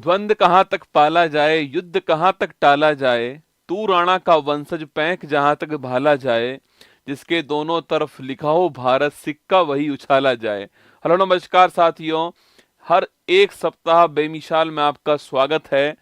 द्वंद्व कहाँ तक पाला जाए, युद्ध कहाँ तक टाला जाए, तू राणा का वंशज पैंक जहां तक भाला जाए, जिसके दोनों तरफ लिखा हो भारत सिक्का वही उछाला जाए। हेलो नमस्कार साथियों, हर एक सप्ताह बेमिसाल में आपका स्वागत है।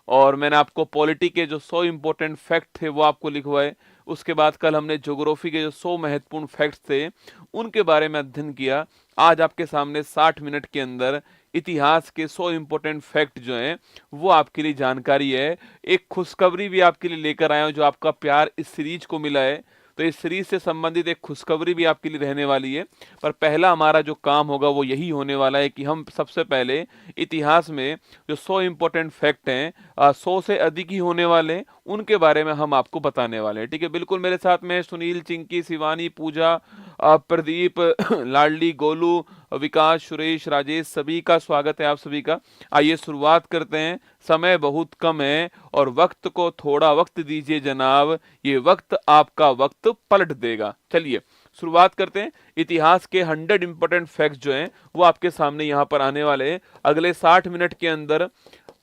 और मैंने आपको पॉलिटी के जो 100 इंपॉर्टेंट फैक्ट थे वो आपको लिखवाए। उसके बाद कल हमने ज्योग्राफी के जो 100 महत्वपूर्ण फैक्ट्स थे उनके बारे में अध्ययन किया। आज आपके सामने 60 मिनट के अंदर इतिहास के 100 इंपॉर्टेंट फैक्ट जो हैं वो आपके लिए जानकारी है। एक खुशखबरी भी आपके लिए लेकर आया हूं, जो आपका प्यार इस सीरीज को मिला है तो इस सीरीज से संबंधित एक खुशखबरी भी आपके लिए रहने वाली है। पर पहला हमारा जो काम होगा वो यही होने वाला है कि हम सबसे पहले इतिहास में जो 100 इंपॉर्टेंट फैक्ट हैं, 100 से अधिक ही होने वाले हैं, उनके बारे में हम आपको बताने वाले हैं। ठीक है, बिल्कुल मेरे साथ में सुनील, चिंकी, शिवानी, पूजा, प्रदीप, लाडली, गोलू, विकास, सुरेश, राजेश, सभी का स्वागत है आप सभी का। आइए शुरुआत करते हैं। समय बहुत कम है और वक्त को थोड़ा वक्त दीजिए जनाब, ये वक्त आपका वक्त पलट देगा। चलिए शुरुआत करते हैं। इतिहास के 100 इंपॉर्टेंट फैक्ट्स जो हैं वो आपके सामने यहाँ पर आने वाले हैं अगले 60 मिनट के अंदर।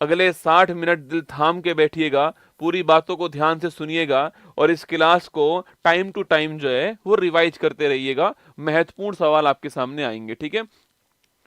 अगले 60 मिनट दिल थाम के बैठिएगा, पूरी बातों को ध्यान से सुनिएगा और इस क्लास को टाइम टू टाइम जो है वो रिवाइज करते रहिएगा। महत्वपूर्ण सवाल आपके सामने आएंगे। ठीक है,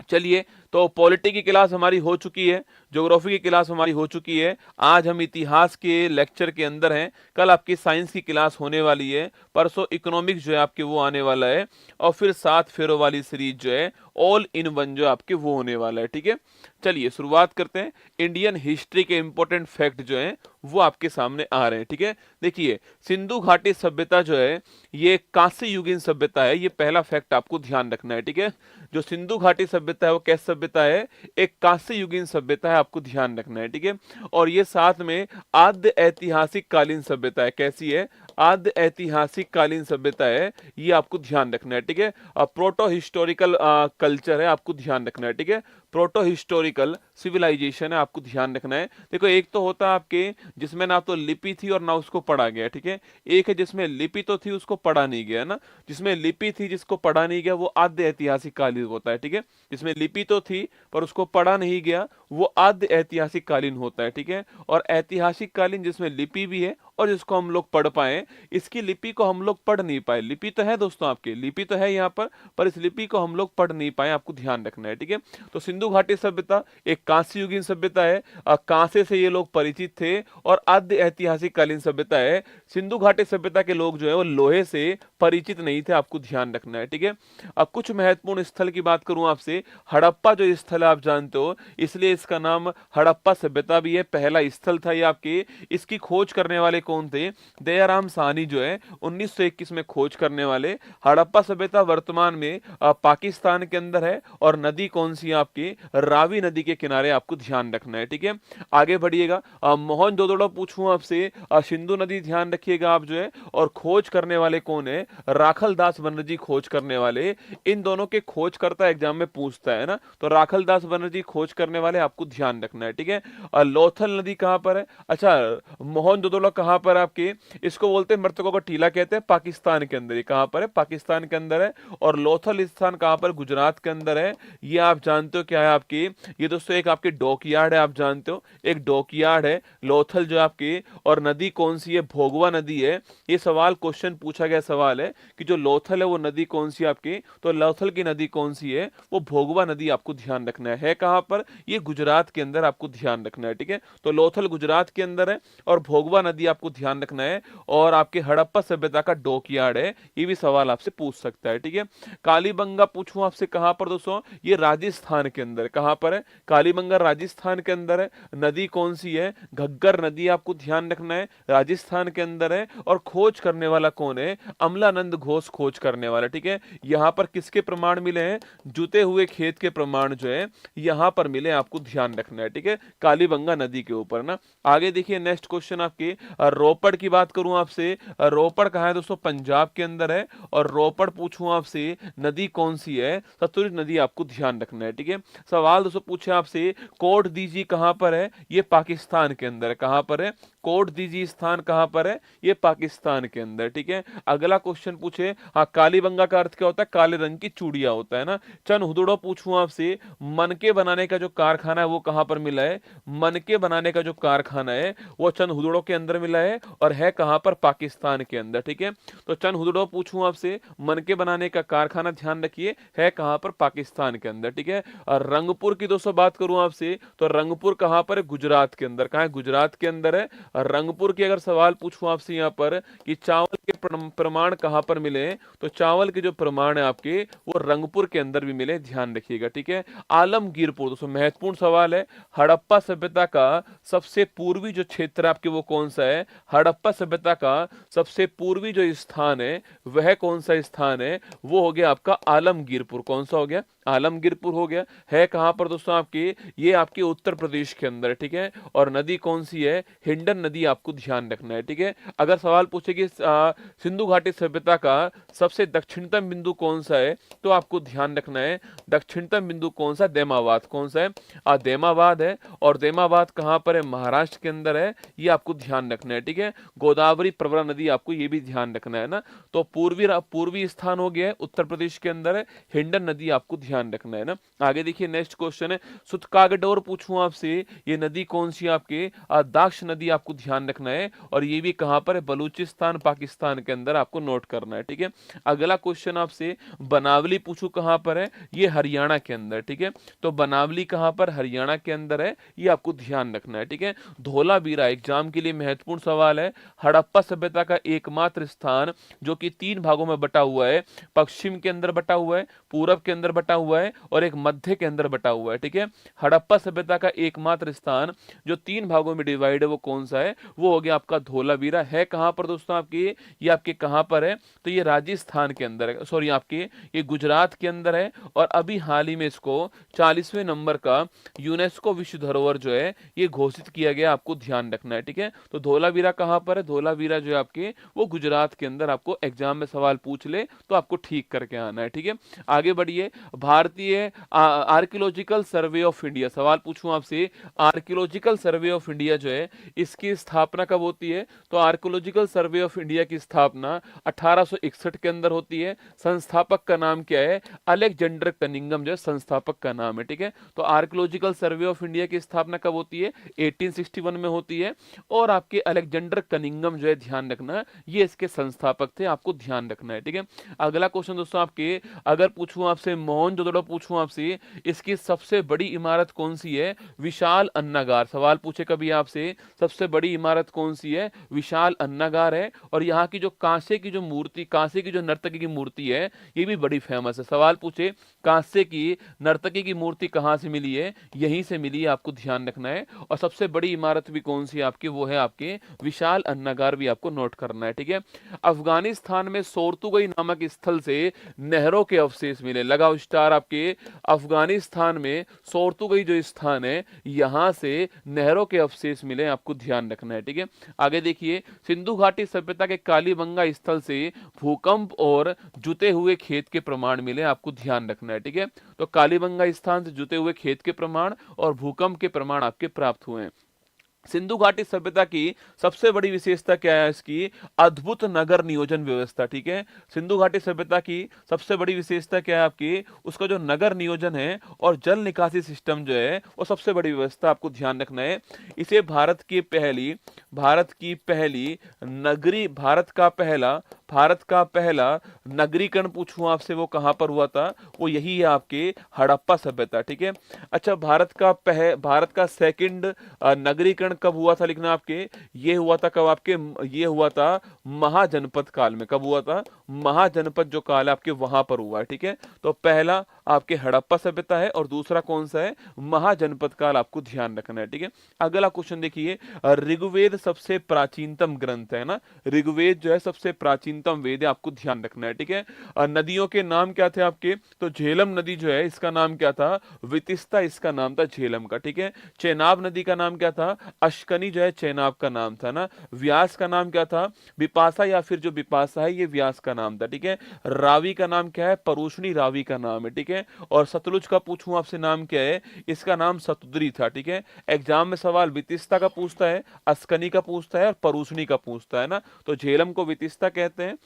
चलिए तो पॉलिटी की क्लास हमारी हो चुकी है, ज्योग्राफी की क्लास हमारी हो चुकी है। आज हम इतिहास के लेक्चर के अंदर हैं। कल आपकी साइंस की क्लास होने वाली है, परसों इकोनॉमिक्स जो है आपके वो आने वाला है, और फिर 7 फेरों वाली सीरीज जो है ऑल इन वन जो आपके वो होने वाला है। ठीक है, चलिए शुरुआत करते हैं। इंडियन हिस्ट्री के इंपॉर्टेंट फैक्ट जो हैं वो आपके सामने आ रहे हैं। ठीक है, देखिए सिंधु घाटी सभ्यता जो है ये कांस्य युगीन सभ्यता है, ये पहला फैक्ट आपको ध्यान रखना है। ठीक है, जो सिंधु घाटी सभ्यता है वो कैसी सभ्यता है, एक कांस्य युगीन सभ्यता है, आपको ध्यान रखना है। ठीक है, और ये साथ में आद्य ऐतिहासिक कालीन सभ्यता है। कैसी है, आद्य ऐतिहासिक कालीन सभ्यता है, ये आपको ध्यान रखना है। ठीक है, प्रोटो हिस्टोरिकल कल्चर है, आपको ध्यान रखना है। ठीक है, प्रोटो हिस्टोरिकल सिविलाइजेशन है, आपको ध्यान रखना है। देखो एक तो होता है आपके जिसमें ना तो लिपि थी और ना उसको पढ़ा गया। ठीक है, एक है जिसमें लिपि तो थी उसको पढ़ा नहीं गया ना, जिसमें लिपि थी जिसको पढ़ा नहीं गया वो आद्य ऐतिहासिक कालीन होता है। ठीक है, जिसमें लिपि तो थी पर उसको पढ़ा नहीं गया वो आद्य ऐतिहासिक कालीन होता है। ठीक है, और ऐतिहासिक कालीन जिसमें लिपि भी है और जिसको हम लोग पढ़ पाए, इसकी लिपि को हम लोग पढ़ नहीं पाए। लिपि तो है दोस्तों, आपके लिपि तो है यहाँ पर इस लिपि को हम लोग पढ़ नहीं पाए, आपको ध्यान रखना है। ठीक है, तो सिंधु घाटी सभ्यता एक कांस्य युगीन सभ्यता है, कांसे से ये लोग परिचित थे, और आद्य ऐतिहासिक कालीन सभ्यता है। सिंधु घाटी सभ्यता के लोग जो है वो लोहे से परिचित नहीं थे, आपको ध्यान रखना है। ठीक है, अब कुछ महत्वपूर्ण स्थल की बात करूं आपसे, हड़प्पा जो स्थल है आप जानते हो, इसलिए इसका नाम हड़प्पा सभ्यता भी है, पहला स्थल था ये आपके। इसकी खोज करने वाले कौन थे, दयाराम साहनी जो है 1921 में खोज करने वाले। हड़प्पा सभ्यता वर्तमान में पाकिस्तान के अंदर है, और नदी कौन सी है आपकी, रावी नदी के किनारे, आपको ध्यान रखना है। ठीक है, आगे बढ़िएगा। मोहनजोदड़ो पूछूं आपसे, सिंधु नदी ध्यान रखिएगा आप जो है, और खोज करने वाले कौन है, राखल दास बनर्जी खोज करने वाले। इन दोनों के खोजकर्ता एग्जाम में पूछता है ना, तो राखल दास बनर्जी खोज करने वाले, आपको ध्यान रखना है। ठीक है, और लोथल नदी कहां पर है, अच्छा मोहनजोदड़ो कहां पर आपके, इसको बोलते हैं मृतकों का टीला कहते हैं, पाकिस्तान के अंदर। ये कहां पर है, पाकिस्तान के अंदर है। और लोथल स्थान कहां पर, गुजरात के अंदर है। ये आप जानते हो क्या है आपकी, ये दोस्तों एक आपके डॉकयार्ड है, आप जानते हो एक डॉकयार्ड है लोथल जो आपकी। और नदी कौन सी है, भोगवा नदी है। ये सवाल क्वेश्चन पूछा गया सवाल है कि जो लोथल है वो नदी कौन सी है आपकी, तो लोथल की नदी कौन सी है, वो भोगवा नदी, आपको ध्यान रखना है कहां पर, ये गुजरात के अंदर, आपको ध्यान रखना है। ठीक है, तो लोथल गुजरात के अंदर है और भोगवा नदी आपको ध्यान रखना है। और आपके हड़प्पा सभ्यता का डॉकयार्ड है, ये भी सवाल आपसे पूछ सकता है। ठीक है, कालीबंगा पूछूं आपसे कहां पर दोस्तों, ये राजस्थान के अंदर, कहां पर है, कालीबंगा राजस्थान के अंदर है। नदी कौन सी है, घग्गर नदी, आपको ध्यान रखना है, राजस्थान के अंदर है। और खोज करने वाला कौन है, अमलानंद घोष खोज करने वाला। ठीक है, यहां पर किसके प्रमाण मिले हैं, जुते हुए खेत के प्रमाण जो है यहां पर मिले, आपको ध्यान रखना है। ठीक है, कालीबंगा नदी के ऊपर ना। आगे देखिए नेक्स्ट क्वेश्चन आपके, रोपड़ की बात करूं आपसे, रोपड़ कहां है दोस्तों, पंजाब के अंदर है। और रोपड़ पूछूं आपसे, नदी कौन सी है, सतलुज नदी, आपको ध्यान रखना है। ठीक है, सवाल दोस्तों पूछे आपसे, कोट दीजी कहां पर है, ये पाकिस्तान के अंदर है, कहां पर है, कोट दीजिए स्थान कहां पर है, ये पाकिस्तान के अंदर, ठीक है। अगला क्वेश्चन पूछे, हाँ कालीबंगा का अर्थ क्या होता है, काले रंग की चूड़ियां होता है ना। चन हुदड़ो पूछूं आपसे, मनके बनाने का जो कारखाना है वो कहां पर मिला है, मनके बनाने का जो कारखाना है वो चंद हुदड़ो के अंदर मिला है और है कहां पर, पाकिस्तान के अंदर, ठीक है। तो चंद हुदड़ो पूछूं आपसे, मनके बनाने का कारखाना ध्यान रखिए है कहां पर, पाकिस्तान के अंदर, ठीक है। और रंगपुर की दोस्तों बात करूं आपसे, तो रंगपुर कहां पर है, गुजरात के अंदर, कहां है, गुजरात के अंदर है। और रंगपुर की अगर सवाल पूछूं आपसे यहां पर कि चावल के प्रमाण कहां पर मिले, तो चावल के जो प्रमाण है आपके वो रंगपुर के अंदर भी मिले, ध्यान रखिएगा, ठीक है। आलमगीरपुर दोस्तों महत्वपूर्ण सवाल है, हड़प्पा सभ्यता का सबसे पूर्वी जो क्षेत्र आपके वो कौन सा है, हड़प्पा सभ्यता का सबसे पूर्वी जो स्थान है वह कौन सा स्थान है, वो हो गया आपका आलमगीरपुर। कौन सा हो गया, आलमगीरपुर हो गया। है कहां पर दोस्तों आपके, ये आपके उत्तर प्रदेश के अंदर, ठीक है। और नदी कौन सी है, हिंडन नदी, आपको ध्यान रखना है, ठीक है। अगर सवाल पूछे कि सिंधु घाटी सभ्यता का सबसे दक्षिणतम बिंदु कौन सा है, तो आपको ध्यान रखना है दक्षिणतम बिंदु कौन सा, देमावाद, कौन सा है, देमावाद है। और देमावाद कहां पर है, महाराष्ट्र के अंदर है, ये आपको ध्यान रखना है, ठीक है। गोदावरी प्रवरा नदी, आपको ये भी ध्यान रखना है ना। तो पूर्वी स्थान हो गया है, उत्तर प्रदेश के अंदर है, हिंडन नदी आपको ध्यान रखना है ना। आगे देखिए नेक्स्ट क्वेश्चन है, सुतकागडोर पूछूं आपसे, ये नदी कौन सी है आपके, दाक्ष नदी, आपको ध्यान रखना है। और ये भी कहां पर है, बलूचिस्तान पाकिस्तान के अंदर, आपको नोट करना है, ठीक है। अगला क्वेश्चन आपसे, बनावली पूछूं कहां पर है, ये हरियाणा के अंदर, ठीक है। तो बनावली कहां पर, हरियाणा के अंदर है, ये आपको ध्यान रखना है, ठीक है। धोलावीरा एग्जाम के लिए महत्वपूर्ण सवाल है, हड़प्पा सभ्यता का एकमात्र स्थान जो कि 3 भागों में बटा हुआ है, पश्चिम के अंदर बटा हुआ है, पूरब के अंदर बटा हुआ है और एक मध्य के अंदर बटा हुआ है, ठीक है। हड़प्पा सभ्यता का एकमात्र स्थान जो 3 भागों में डिवाइड है वो कौन सा है, वो हो गया आपका धोलावीरा। है कहां पर दोस्तों आपके, ये आपके कहां पर है, तो ये राजस्थान के अंदर है, सॉरी आपके ये गुजरात के अंदर है। और अभी हाल ही में इसको 40वें नंबर का यूनेस्को विश्व धरोहर जो है ये घोषित किया गया, आपको ध्यान रखना है, ठीक है। तो धोलावीरा कहां पर है, धोलावीरा जो है आपके वो गुजरात के अंदर, आपको एग्जाम में सवाल पूछ ले तो आपको ठीक करके आना है, ठीक है। आगे बढ़िए, भारतीय आर्कियोलॉजिकल सर्वे ऑफ इंडिया, सवाल पूछूं आपसे, आर्कियोलॉजिकल सर्वे ऑफ इंडिया जो है इसकी स्थापना कब होती है, तो आर्कियोलॉजिकल सर्वे ऑफ इंडिया की स्थापना 1861 के अंदर होती है। संस्थापक का नाम क्या है, अलेक्जेंडर कनिंगम जो है संस्थापक का नाम है, ठीक है। तो आर्कियोलॉजिकल सर्वे ऑफ इंडिया की स्थापना कब होती है, 1861 में होती है। और आपके अलेक्जेंडर कनिंगम जो है, ध्यान रखना ये इसके संस्थापक थे, आपको ध्यान रखना है, ठीक है। अगला क्वेश्चन दोस्तों आपके, अगर पूछूं आपसे मोहनजोदड़ो पूछूं आपसे, इसकी सबसे बड़ी इमारत कौन सी है, विशाल अन्नागार। सवाल पूछे कभी आपसे सबसे बड़ी इमारत कौन सी है, विशाल अन्नागार है। और यहाँ की जो कांसे की जो मूर्ति, कांसे की जो नर्तकी की मूर्ति है ये भी बड़ी फेमस है। सवाल पूछे कांसे की नर्तकी की मूर्ति कहाँ से मिली है, यहीं से मिली है, आपको ध्यान रखना है। और सबसे बड़ी इमारत भी कौन सी है आपकी, वो है आपके विशाल अन्नागार, भी आपको नोट करना है, ठीक है। अफगानिस्तान में सोर्तुगई नामक स्थल से नहरों के अवशेष मिले, लगाओ स्टार। आपके अफगानिस्तान में सोर्तुगई जो स्थान है यहां से नहरों के अवशेष मिले, आपको ध्यान रखना है, ठीक है। आगे देखिए, सिंधु घाटी सभ्यता के कालीबंगा स्थल से भूकंप और जुते हुए खेत के प्रमाण मिले, आपको ध्यान रखना है, ठीक है। तो कालीबंगा स्थान से जुते हुए खेत के प्रमाण और भूकंप के प्रमाण आपके प्राप्त हुए हैं। सिंधु घाटी सभ्यता की सबसे बड़ी विशेषता क्या है, इसकी अद्भुत नगर नियोजन व्यवस्था, ठीक है। सिंधु घाटी सभ्यता की सबसे बड़ी विशेषता क्या है आपकी, उसका जो नगर नियोजन है और जल निकासी सिस्टम जो है वो सबसे बड़ी व्यवस्था, आपको ध्यान रखना है। इसे भारत की पहली नगरी, भारत का पहला नगरीकरण पूछूं आपसे वो कहां पर हुआ था, वो यही है आपके हड़प्पा सभ्यता, ठीक है। अच्छा, भारत का सेकंड नगरीकरण कब हुआ था, लिखना आपके, ये हुआ था कब आपके, ये हुआ था महाजनपद काल में। कब हुआ था, महाजनपद जो काल है आपके वहां पर हुआ है, ठीक है। तो पहला आपके हड़प्पा सभ्यता है और दूसरा कौन सा है, महाजनपद काल, आपको ध्यान रखना है, ठीक है। अगला क्वेश्चन देखिए, ऋग्वेद सबसे प्राचीनतम ग्रंथ है ना, ऋग्वेद जो है सबसे प्राचीनतम प्राचीनतम वेद है, आपको ध्यान रखना है, ठीक है। नदियों के नाम क्या थे आपके, तो झेलम नदी जो है इसका नाम क्या था, वितिस्ता इसका नाम था झेलम का, ठीक है। चेनाब नदी का नाम क्या था, अश्कनी जो है चेनाब का नाम था ना। व्यास का नाम क्या था, विपासा या फिर जो विपासा है ये व्यास का नाम था, ठीक है। रावी का नाम क्या है, परूषणी रावी का नाम है, ठीक है। और सतलुज का पूछूं आपसे नाम क्या है, इसका नाम सतुद्री था, ठीक है। एग्जाम में सवाल वितिस्ता का पूछता है, अस्कनी का पूछता है और परूषणी का पूछता है ना। तो झेलम को वितिस्ता कहते हैं,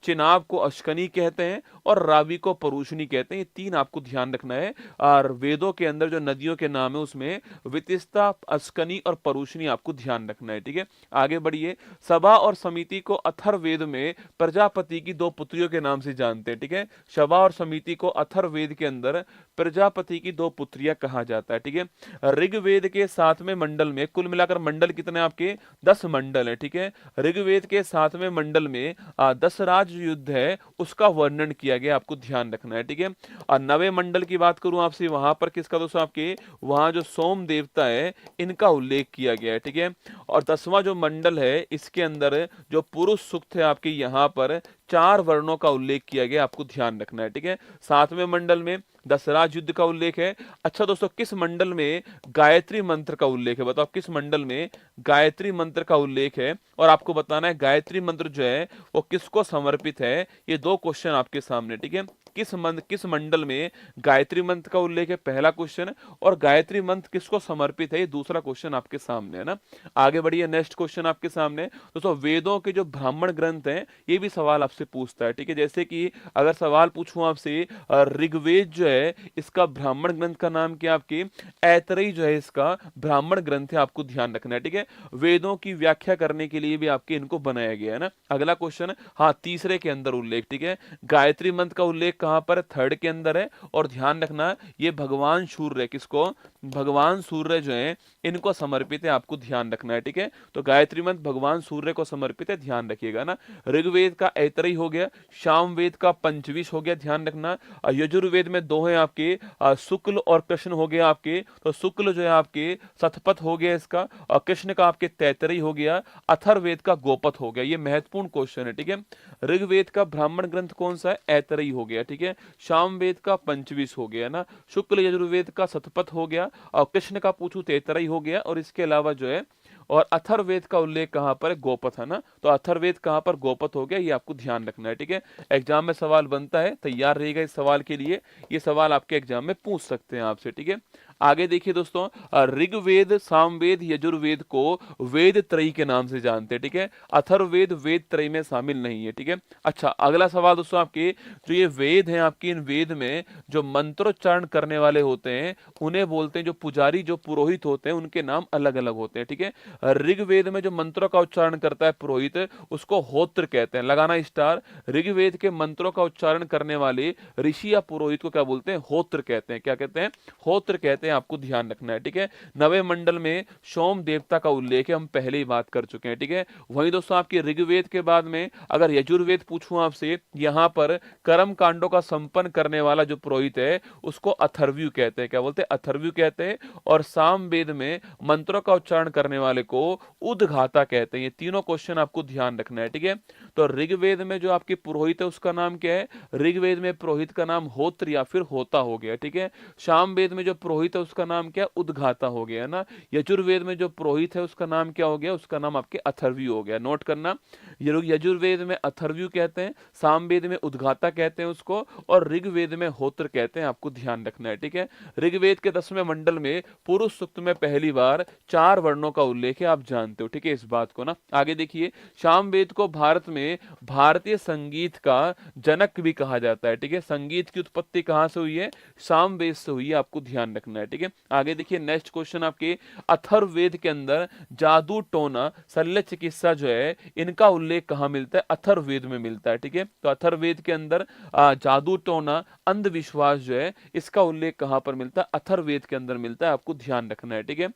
चिनाब को अश्कनी कहते हैं और रावी को परूषणी कहते हैं। ये तीन आपको ध्यान रखना है। और वेदों के अंदर जो नदियों के नाम है उसमें वितिस्ता, अश्कनी और परूषणी आपको ध्यान रखना है, ठीक है। आगे बढ़िए। सभा और समिति को अथर्ववेद में प्रजापति की दो पुत्रियों के नाम से जानते हैं, ठीक है। सभा और समिति को अथर्ववेद के अंदर प्रजापति की दो पुत्रियां कहा जाता है, ठीक है। ऋग्वेद के 7वें मंडल में, कुल मिलाकर मंडल कितने आपके 10 मंडल है, ठीक है। ऋग्वेद के 7वें मंडल में दशराज युद्ध है उसका वर्णन किया गया, आपको ध्यान रखना है, ठीक है। और 9वें मंडल की बात करूं आपसे, वहां पर किसका दोस्तों आपके, वहां जो सोम देवता है इनका उल्लेख किया गया है, ठीक है। और 10वां जो मंडल है इसके अंदर जो पुरुष सूक्त है आपके, यहाँ पर 4 वर्णों का उल्लेख किया गया, आपको ध्यान रखना है, ठीक है। 7वें मंडल में दशराज युद्ध का उल्लेख है। अच्छा दोस्तों, किस मंडल में गायत्री मंत्र का उल्लेख है, बताओ किस मंडल में गायत्री मंत्र का उल्लेख है। और आपको बताना है गायत्री मंत्र जो है वो किसको समर्पित है। ये 2 क्वेश्चन आपके सामने, ठीक है। किस मंडल में गायत्री मंत्र का उल्लेख है, पहला क्वेश्चन, और गायत्री मंत्र किसको समर्पित है, ये दूसरा क्वेश्चन आपके सामने है ना। आगे बढ़िए, नेक्स्ट क्वेश्चन आपके सामने दोस्तों, वेदों के जो ब्राह्मण ग्रंथ हैं ये भी सवाल आपसे पूछता है, ठीक है। जैसे कि अगर सवाल पूछूं आपसे, ऋग्वेद जो है इसका ब्राह्मण ग्रंथ का नाम क्या, आपके ऐतरेय जो है इसका ब्राह्मण ग्रंथ है, आपको ध्यान रखना है, ठीक है। वेदों की व्याख्या करने के लिए भी आपके इनको बनाया गया है ना। अगला क्वेश्चन, हाँ, तीसरे के अंदर उल्लेख, ठीक है। गायत्री मंत्र का उल्लेख कहां पर, 3rd के अंदर है। और ध्यान रखना ये भगवान सूर्य, किसको, भगवान सूर्य जो है इनको समर्पित है, आपको ध्यान रखना है, ठीक है। तो गायत्री मंत्र भगवान सूर्य को समर्पित है, ध्यान रखिएगा ना। ऋग्वेद का ऐतरेय हो गया, सामवेद का पंचविश हो गया, ध्यान रखना। यजुर्वेद में 2 है आपके, शुक्ल और कृष्ण हो गया आपके। तो शुक्ल जो है आपके शतपथ हो गया इसका, और कृष्ण का आपके तैतरेय हो गया, अथर्ववेद का गोपथ हो गया। ये महत्वपूर्ण क्वेश्चन है, ठीक है। ऋग्वेद का ब्राह्मण ग्रंथ कौन सा है, ऐतरेय हो गया, ठीक है। सामवेद का पंचविश हो गया ना, शुक्ल यजुर्वेद का शतपथ हो गया, और कृष्ण का पूछू तैतरेय हो गया। और इसके अलावा जो है और अथर्ववेद का उल्लेख कहां पर है, गोपथ है ना। तो अथर्ववेद कहां पर, गोपथ हो गया, ये आपको ध्यान रखना है, ठीक है। एग्जाम में सवाल बनता है, तैयार रहेगा इस सवाल के लिए, ये सवाल आपके एग्जाम में पूछ सकते हैं आपसे, ठीक है। आगे देखिए दोस्तों, ऋग्वेद, सामवेद, यजुर्वेद को वेद त्रयी के नाम से जानते हैं, ठीक है। अथर्ववेद वेद त्रयी में शामिल नहीं है, ठीक है। अच्छा, अगला सवाल दोस्तों आपके, जो ये वेद हैं आपके, इन वेद में जो मंत्रोच्चारण करने वाले होते हैं उन्हें बोलते हैं, जो पुजारी, जो पुरोहित होते हैं उनके नाम अलग अलग होते हैं, ठीक है। ऋग्वेद में जो मंत्रों का उच्चारण करता है पुरोहित, उसको होत्र कहते हैं, लगाना स्टार। ऋग्वेद के मंत्रों का उच्चारण करने वाले ऋषि या पुरोहित को क्या बोलते हैं, होत्र कहते हैं। क्या कहते हैं, होत्र कहते हैं, आपको ध्यान रखना है, ठीक है। 9वें मंडल में सोम देवता का उल्लेख है, हम पहले ही बात कर चुके हैं, ठीक है। वहीं दोस्तों आपके ऋग्वेद के बाद में अगर यजुर्वेद पूछूं आपसे, यहां पर कर्म कांडों का संपन्न करने वाला जो पुरोहित है उसको अथर्वयु कहते हैं। क्या बोलते हैं, अथर्वयु कहते हैं। और सामवेद में मंत्रों का उच्चारण करने वाले को उद्घाता कहते हैं। ये तीनों क्वेश्चन आपको ध्यान रखना है, ठीक है। तो ऋग्वेद में जो आपके पुरोहित है उसका नाम क्या है, ऋग्वेद में पुरोहित का नाम होत्र या फिर होता हो गया, ठीक है। सामवेद में जो पुरोहित है उसका नाम क्या, उद्घाता हो गया ना। यजुर्वेद में जो पुरोहित है उसका नाम क्या हो गया, उसका नाम आपके अथर्वयु हो गया, नोट करना। ये लोग यजुर्वेद में अथर्वयु कहते हैं, सामवेद में उद्घाता कहते हैं उसको, और ऋग्वेद में होत्र कहते हैं, आपको ध्यान रखना है, ठीक है। ऋग्वेद के 10वें मंडल में पुरुष सूक्त में पहली बार 4 वर्णों का उल्लेख है, आप जानते हो, ठीक है, इस बात को ना। आगे देखिए, सामवेद को भारत में भारतीय संगीत का जनक भी कहा जाता है, ठीक है। संगीत की उत्पत्ति कहां से हुई है, सामवेद से हुई है, आपको ध्यान रखना है, ठीक है। आगे देखिए, नेक्स्ट क्वेश्चन आपके, अथर्ववेद के अंदर जादू टोना, शल्य चिकित्सा जो है इनका उल्लेख कहां मिलता है, अथर्ववेद में मिलता है, ठीक है। तो अथर्ववेद के अंदर जादू टोना, अंधविश्वास जो है इसका उल्लेख कहां पर मिलता है, अथर्ववेद के अंदर मिलता है, आपको ध्यान रखना है, ठीक है।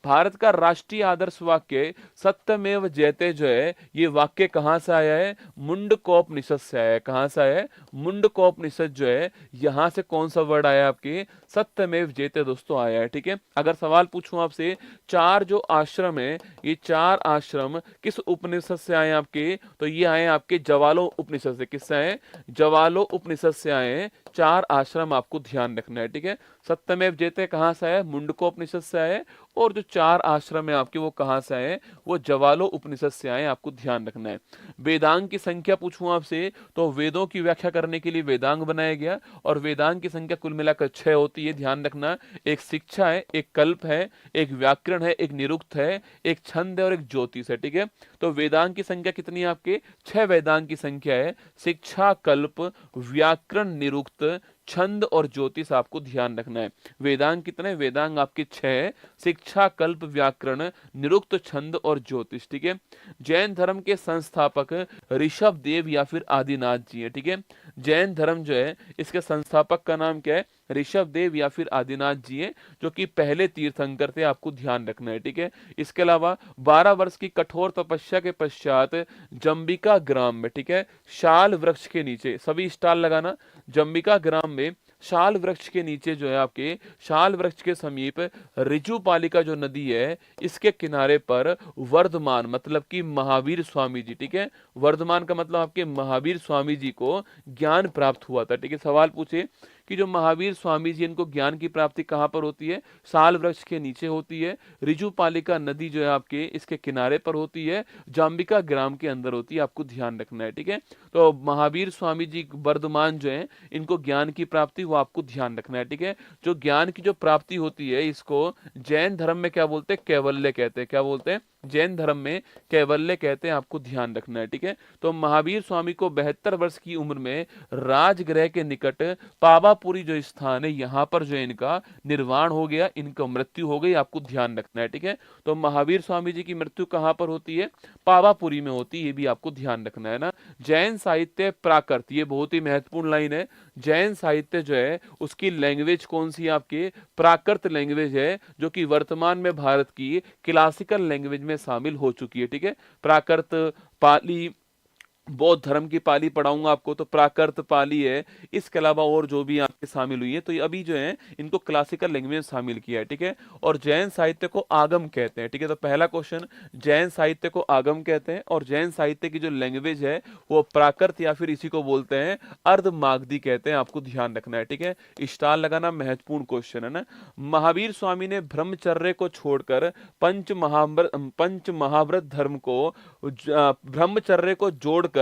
भारत का राष्ट्रीय आदर आदर्श वाक्य सत्यमेव जयते जो है, ये वाक्य कहाँ से आया है? मुंडकोपनिषद से आया है। कहाँ से आया है? मुंडकोपनिषद जो है, यहाँ से कौन सा वर्ड आया आपके? सत्यमेव जयते दोस्तों आया है। ठीक है, अगर सवाल पूछूं आपसे, चार जो आश्रम है, ये चार आश्रम किस उपनिषद से आए आपके? तो ये आए आपके जवालो उपनिषद से। किससे आए? जवालो उपनिषद से आए हैं। चार आश्रम आपको ध्यान रखना है। ठीक है, सत्यमेव जयते कहाँ से आया? मुंडकोपनिषद से आए। और जो चार आश्रम है आपके, वो कहाँ से आए? वो जवालो उपनिषद से आए, आपको ध्यान रखना है। वेदांग की संख्या पूछूं आपसे, तो वेदों की व्याख्या करने के लिए वेदांग बनाया गया, और वेदांग की संख्या कुल मिलाकर 6 होती है, ध्यान रखना। एक शिक्षा है, एक कल्प है, एक व्याकरण है, एक निरुक्त है, एक छंद है और एक ज्योतिष है। ठीक है, तो वेदांग की संख्या कितनी है आपके? 6 वेदांग की संख्या है। शिक्षा, कल्प, व्याकरण, निरुक्त, छंद और ज्योतिष आपको ध्यान रखना है। वेदांग कितने? वेदांग आपके 6, शिक्षा, कल्प, व्याकरण, निरुक्त, छंद और ज्योतिष। ठीक है, जैन धर्म के संस्थापक ऋषभ देव या फिर आदिनाथ जी है। ठीक है, जैन धर्म जो है, इसके संस्थापक का नाम क्या है? ऋषभ देव या फिर आदिनाथ जी है, जो कि पहले तीर्थंकर थे, आपको ध्यान रखना है। ठीक है, इसके अलावा 12 वर्ष की कठोर तपस्या के पश्चात जंबिका ग्राम में, ठीक है, शाल वृक्ष के नीचे, सभी स्टाल लगाना, जंबिका ग्राम में शाल वृक्ष के नीचे जो है आपके, शाल वृक्ष के समीप ऋजुपालिका जो नदी है, इसके किनारे पर वर्धमान मतलब कि महावीर स्वामी जी, ठीक है, वर्धमान का मतलब आपके महावीर स्वामी जी को ज्ञान प्राप्त हुआ था। ठीक है, सवाल पूछे कि जो महावीर स्वामी जी, इनको ज्ञान की प्राप्ति कहाँ पर होती है? साल वृक्ष के नीचे होती है। ऋजुपालिका नदी जो है आपके, इसके किनारे पर होती है, जाम्बिका ग्राम के अंदर होती है, आपको ध्यान रखना है। ठीक है, तो महावीर स्वामी जी वर्धमान जो है, इनको ज्ञान की प्राप्ति, वो आपको ध्यान रखना है। ठीक है, जो ज्ञान की जो प्राप्ति होती है, इसको जैन धर्म में क्या बोलते हैं? कैवल्य कहते हैं। क्या बोलते हैं? जैन धर्म में कैवल्य कहते हैं, आपको ध्यान रखना है। ठीक है, तो महावीर स्वामी को 72 वर्ष की उम्र में राजगृह के निकट पावापुरी जो स्थान है, यहाँ पर जो इनका निर्वाण हो गया, इनका मृत्यु हो गई, आपको ध्यान रखना है। ठीक है, तो महावीर स्वामी जी की मृत्यु कहाँ पर होती है? पावापुरी में होती है, ये भी आपको ध्यान रखना है ना। जैन साहित्य प्राकृत, ये बहुत ही महत्वपूर्ण लाइन है। जैन साहित्य जो है, उसकी लैंग्वेज कौन सी है आपकी? प्राकृत लैंग्वेज है, जो कि वर्तमान में भारत की क्लासिकल लैंग्वेज में शामिल हो चुकी है। ठीक है, प्राकृत, पाली, बौद्ध धर्म की पाली पढ़ाऊंगा आपको, तो प्राकृत पाली है। इसके अलावा और जो भी आपके शामिल हुई है, तो ये अभी जो है, इनको क्लासिकल लैंग्वेज में शामिल किया है। ठीक है, और जैन साहित्य को आगम कहते हैं। ठीक है, तो पहला क्वेश्चन, जैन साहित्य को आगम कहते हैं, और जैन साहित्य की जो लैंग्वेज है, वो प्राकृत या फिर इसी को बोलते हैं अर्धमागधी कहते हैं, आपको ध्यान रखना है। ठीक है, स्टार लगाना महत्वपूर्ण क्वेश्चन है ना। महावीर स्वामी ने ब्रह्मचर्य को छोड़कर पंच महाव्रत धर्म को, ब्रह्मचर्य को जोड़कर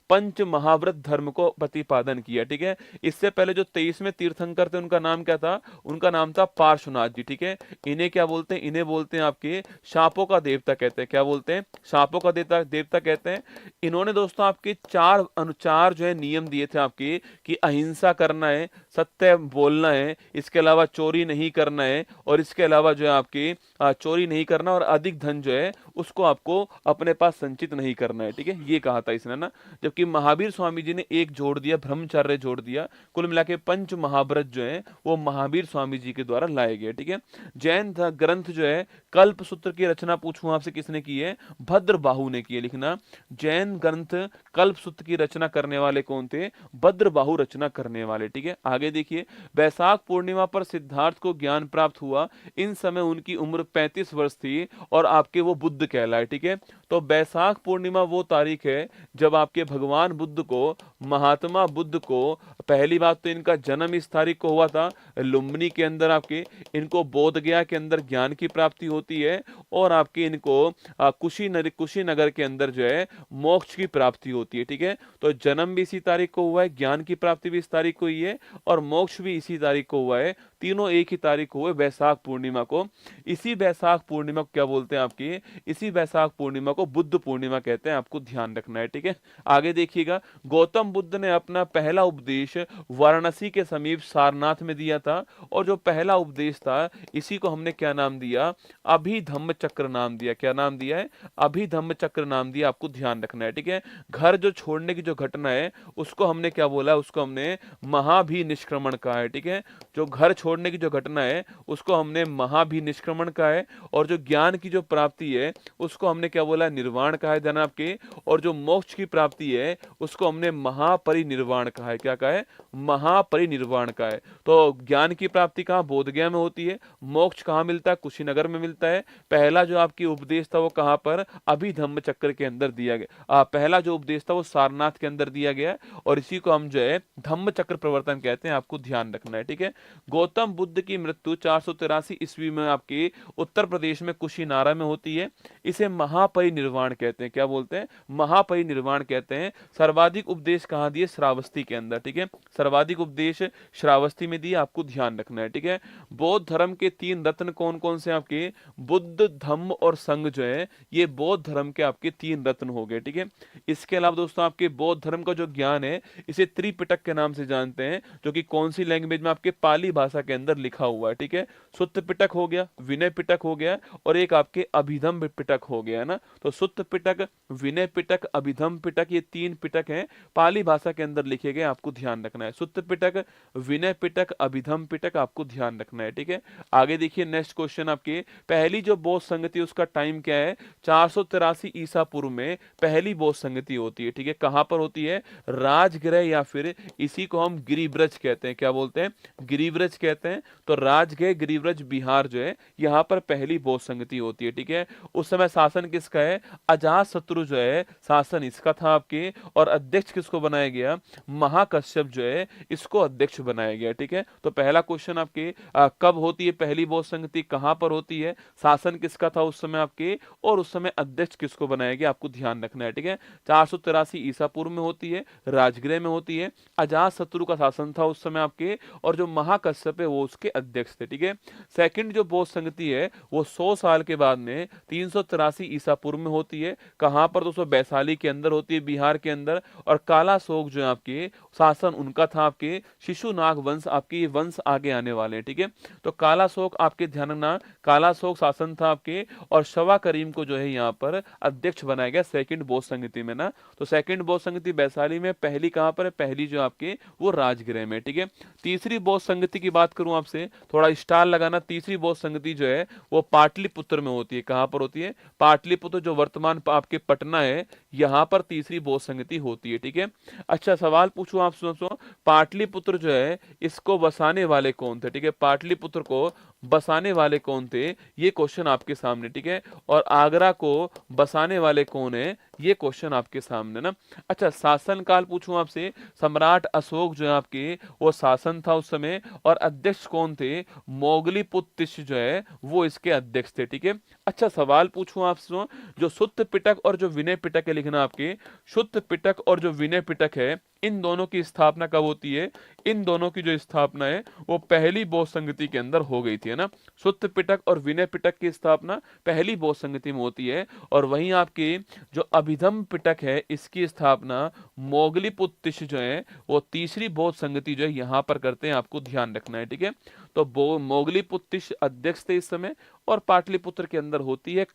पंच महाव्रत धर्म को प्रतिपादन किया। ठीक है, इससे पहले जो 23वें तीर्थंकर थे, उनका नाम क्या था? उनका नाम था पार्श्वनाथ जी। ठीक है, इन्हें क्या बोलते हैं? इन्हें बोलते हैं आपके शापों का देवता कहते हैं। क्या बोलते हैं? शापों का देवता कहते हैं। इन्होंने दोस्तों आपके चार जो है नियम दिए थे आपके, कि अहिंसा करना है, सत्य बोलना है, इसके अलावा चोरी नहीं करना है, और इसके अलावा जो है आपके चोरी नहीं करना, और अधिक धन जो है उसको आपको अपने पास संचित नहीं करना है। ठीक है, ये कहा था इसने ना। जबकि महावीर स्वामी जी ने एक जोड़ दिया, ब्रह्मचर्य जोड़ दिया। कुल मिला के पंच महाव्रत जो है, वो महावीर स्वामी जी के द्वारा लाए गए। ठीक है, जैन ग्रंथ जो है, कल्प सूत्र की रचना पूछूं आपसे, किसने की है? भद्रबाहु ने की है। लिखना, जैन ग्रंथ कल्प सूत्र की रचना करने वाले कौन थे? भद्रबाहु रचना करने वाले। ठीक है, आगे देखिए, वैशाख पूर्णिमा पर सिद्धार्थ को ज्ञान प्राप्त हुआ। इन समय उनकी उम्र 35 वर्ष थी, और आपके वो बुद्ध कहलाए। ठीक है, तो वैशाख पूर्णिमा वो तारीख है जब आपके भगवान बुद्ध को, महात्मा बुद्ध को, पहली बात तो इनका जन्म इस तारीख को हुआ था, लुम्बिनी के अंदर आपके, इनको बोध गया के अंदर ज्ञान की प्राप्ति होती है, और आपके इनको कुशीनगर के अंदर जो है मोक्ष की प्राप्ति होती है। ठीक है, तो जन्म भी इसी तारीख को हुआ है, ज्ञान की प्राप्ति भी इस तारीख को हुई है, और मोक्ष भी इसी तारीख को हुआ है। तीनों एक ही तारीख को हुए, वैशाख पूर्णिमा को। इसी वैशाख पूर्णिमा को क्या बोलते हैं आपकी? इसी वैशाख पूर्णिमा को बुद्ध पूर्णिमा कहते हैं, आपको ध्यान रखना है। ठीक है, आगे देखिएगा, गौतम गौतम बुद्ध ने अपना पहला उपदेश वाराणसी के समीप सारनाथ में दिया था, और जो पहला उपदेश था इसी को हमने क्या नाम दिया, अभिधम्म चक्र नाम दिया। क्या नाम दिया है, अभिधम्म चक्र नाम दिया। आपको ध्यान रखना है, ठीक है। घर जो छोड़ने की जो घटना है उसको हमने क्या बोला, उसको हमने महाभिनिष्क्रमण कहा है, ठीक है। जो घर छोड़ने की जो घटना है उसको हमने महाभिनिष्क्रमण कहा है, और जो ज्ञान की जो प्राप्ति है उसको हमने क्या बोला, निर्वाण कहा है, ध्यान आपके। और जो मोक्ष की प्राप्ति है उसको हमने महापरिनिर्वाण कहा है। क्या कहा है, महापरिनिर्वाण कहा है। तो ज्ञान की प्राप्ति कहाँ, बोध गया में होती है। मोक्ष कहाँ मिलता है, कुशीनगर में मिलता है। पहला जो आपकी उपदेश था वो कहाँ पर, अभिधम्म चक्र के अंदर दिया गया। पहला जो उपदेश था वो सारनाथ के अंदर दिया गया, और इसी को हम जो है धम्म चक्र प्रवर्तन कहते हैं। आपको ध्यान रखना है, ठीक है। गौतम बुद्ध की मृत्यु 483 ईस्वी में आपके उत्तर प्रदेश में कुशीनारा में होती है। इसे महापरिनिर्वाण कहते हैं। क्या बोलते हैं, महापरिनिर्वाण कहते हैं। सर्वाधिक उपदेश कहाँ दिए, श्रावस्ती के अंदर, ठीक है। सर्वाधिक उपदेश श्रावस्ती में दिए। आपको ध्यान रखना है, ठीक है। बौद्ध धर्म के 3 रत्न कौन कौन से आपके, बुद्ध, धम्म और संघ जो है ये बौद्ध धर्म के आपके 3 रत्न हो गए, ठीक है। इसके अलावा दोस्तों आपके बौद्ध धर्म का जो ज्ञान है इसे त्रिपिटक के नाम से जानते हैं, जो कि कौन सी लैंग्वेज में, आपके पाली भाषा के अंदर लिखा हुआ है, ठीक है। सुत्त पिटक हो गया, विनय पिटक हो गया, और एक आपके अभिधम्म पिटक हो गया ना। तो सुत्त पिटक, विनय पिटक, अभिधम्म पिटक, ये 3 पिटक हैं पाली भाषा के अंदर लिखे गए। आपको ध्यान रखना है, सुत्त पिटक, विनय पिटक, अभिधम्म पिटक, आपको ध्यान रखना है, ठीक है। आगे देखिए नेक्स्ट क्वेश्चन आपके, पहली जो बौद्ध संगति उसका टाइम क्या है, 483 ईसा पूर्व में पहली बौद्ध संगति होती है, ठीक है। कहां पर होती है, राजगृह, या फिर इसी को हम गिरिव्रज कहते हैं। क्या बोलते हैं, गिरिव्रज कहते हैं। तो राजगृह, गिरिव्रज, बिहार जो है यहाँ पर पहली बौद्ध संगति होती है, ठीक है। उस समय शासन किसका है, अजातशत्रु जो है शासन इसका था आपके, और अध्यक्ष किसको बनाया गया, महाकश्यप जो है इसको अध्यक्ष बनाया गया, ठीक है। तो पहला क्वेश्चन आपके कब होती है पहली बौद्ध संगति, कहां पर होती है, शासन किसका था उस समय आपके, और उस समय अध्यक्ष किसको बनाया गया, आपको ध्यान रखना है, ठीक है। 483 ईसा पूर्व में होती है, राजगृह में होती है, अजातशत्रु का शासन था उस समय आपके, और जो महाकश्यप है वो उसके अध्यक्ष थे, ठीक है। सेकंड जो बौद्ध संगति है वो 100 साल के बाद में 383 ईसा पूर्व में होती है। कहां पर दोस्तों, वैशाली के अंदर होती है, बिहार के अंदर। और काला शोक जो है आपके शासन उनका था आपके शिशुनाग वंश, आपके ये वंश आगे आने वाले हैं, ठीक है। तो काला शोक आपके ध्यान रखना, काला शोक शासन था आपके, और शवा करीम को जो है यहाँ पर अध्यक्ष बनाया गया सेकंड बौद्ध संगति में ना। तो सेकंड बौद्ध संगति वैशाली में, पहली कहां पर है, पहली जो आपके वो राजगृह में, ठीक है। तीसरी बौद्ध संगति की बात करूं आपसे, थोड़ा स्टार लगाना। तीसरी बौद्ध संगति जो है वो पाटलिपुत्र में होती है। कहां पर होती है, पाटलिपुत्र जो वर्तमान आपके पटना है, यहां पर तीसरी बौद्ध संगति होती है, ठीक है। अच्छा सवाल पूछूं आप सुनो, पाटलिपुत्र जो है इसको बसाने वाले कौन थे, ठीक है। पाटलिपुत्र को बसाने वाले कौन थे, ये क्वेश्चन आपके सामने, ठीक है। और आगरा को बसाने वाले कौन है, ये क्वेश्चन आपके सामने ना। अच्छा शासन काल पूछूं आपसे, सम्राट अशोक जो है आपके वो शासन था उस समय, और अध्यक्ष कौन थे, मोगलीपुत्र जो है वो इसके अध्यक्ष थे, ठीक है। अच्छा सवाल पूछूं आपसे, जो सुत्त पिटक और जो विनय पिटक है लिखना आपके, सुत्त पिटक और जो विनय पिटक है इन दोनों की स्थापना कब होती है, इन दोनों की जो स्थापना है वो पहली बौद्ध संगति के अंदर हो गई थी, है ना। सुत्त पिटक और विनय पिटक की स्थापना पहली बौद्ध संगति में होती है, और वहीं आपके जो अभिधम्म पिटक है इसकी स्थापना मोगलीपुत्र जो है वो तीसरी बौद्ध संगति जो है यहाँ पर करते हैं। आपको ध्यान रखना है, ठीक है। तो मोगलीपुत्र अध्यक्ष थे इस समय, और पाटलिपुत्र के अंदर होती है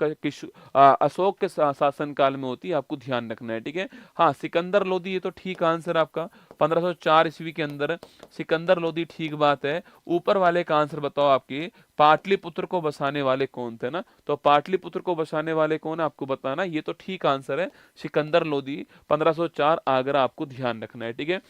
अशोक के शासन काल में होती है। आपको ध्यान रखना है, ठीक है। हाँ सिकंदर लोदी, ये तो ठीक आंसर आपका 1504 ईस्वी के अंदर सिकंदर लोदी, ठीक बात है। ऊपर वाले का आंसर बताओ आपके, पाटलिपुत्र को बसाने वाले कौन थे ना। तो पाटलिपुत्र को बसाने वाले कौन है आपको बताना, ये तो ठीक आंसर है सिकंदर लोदी 1504 आगरा। आपको ध्यान रखना है, ठीक है।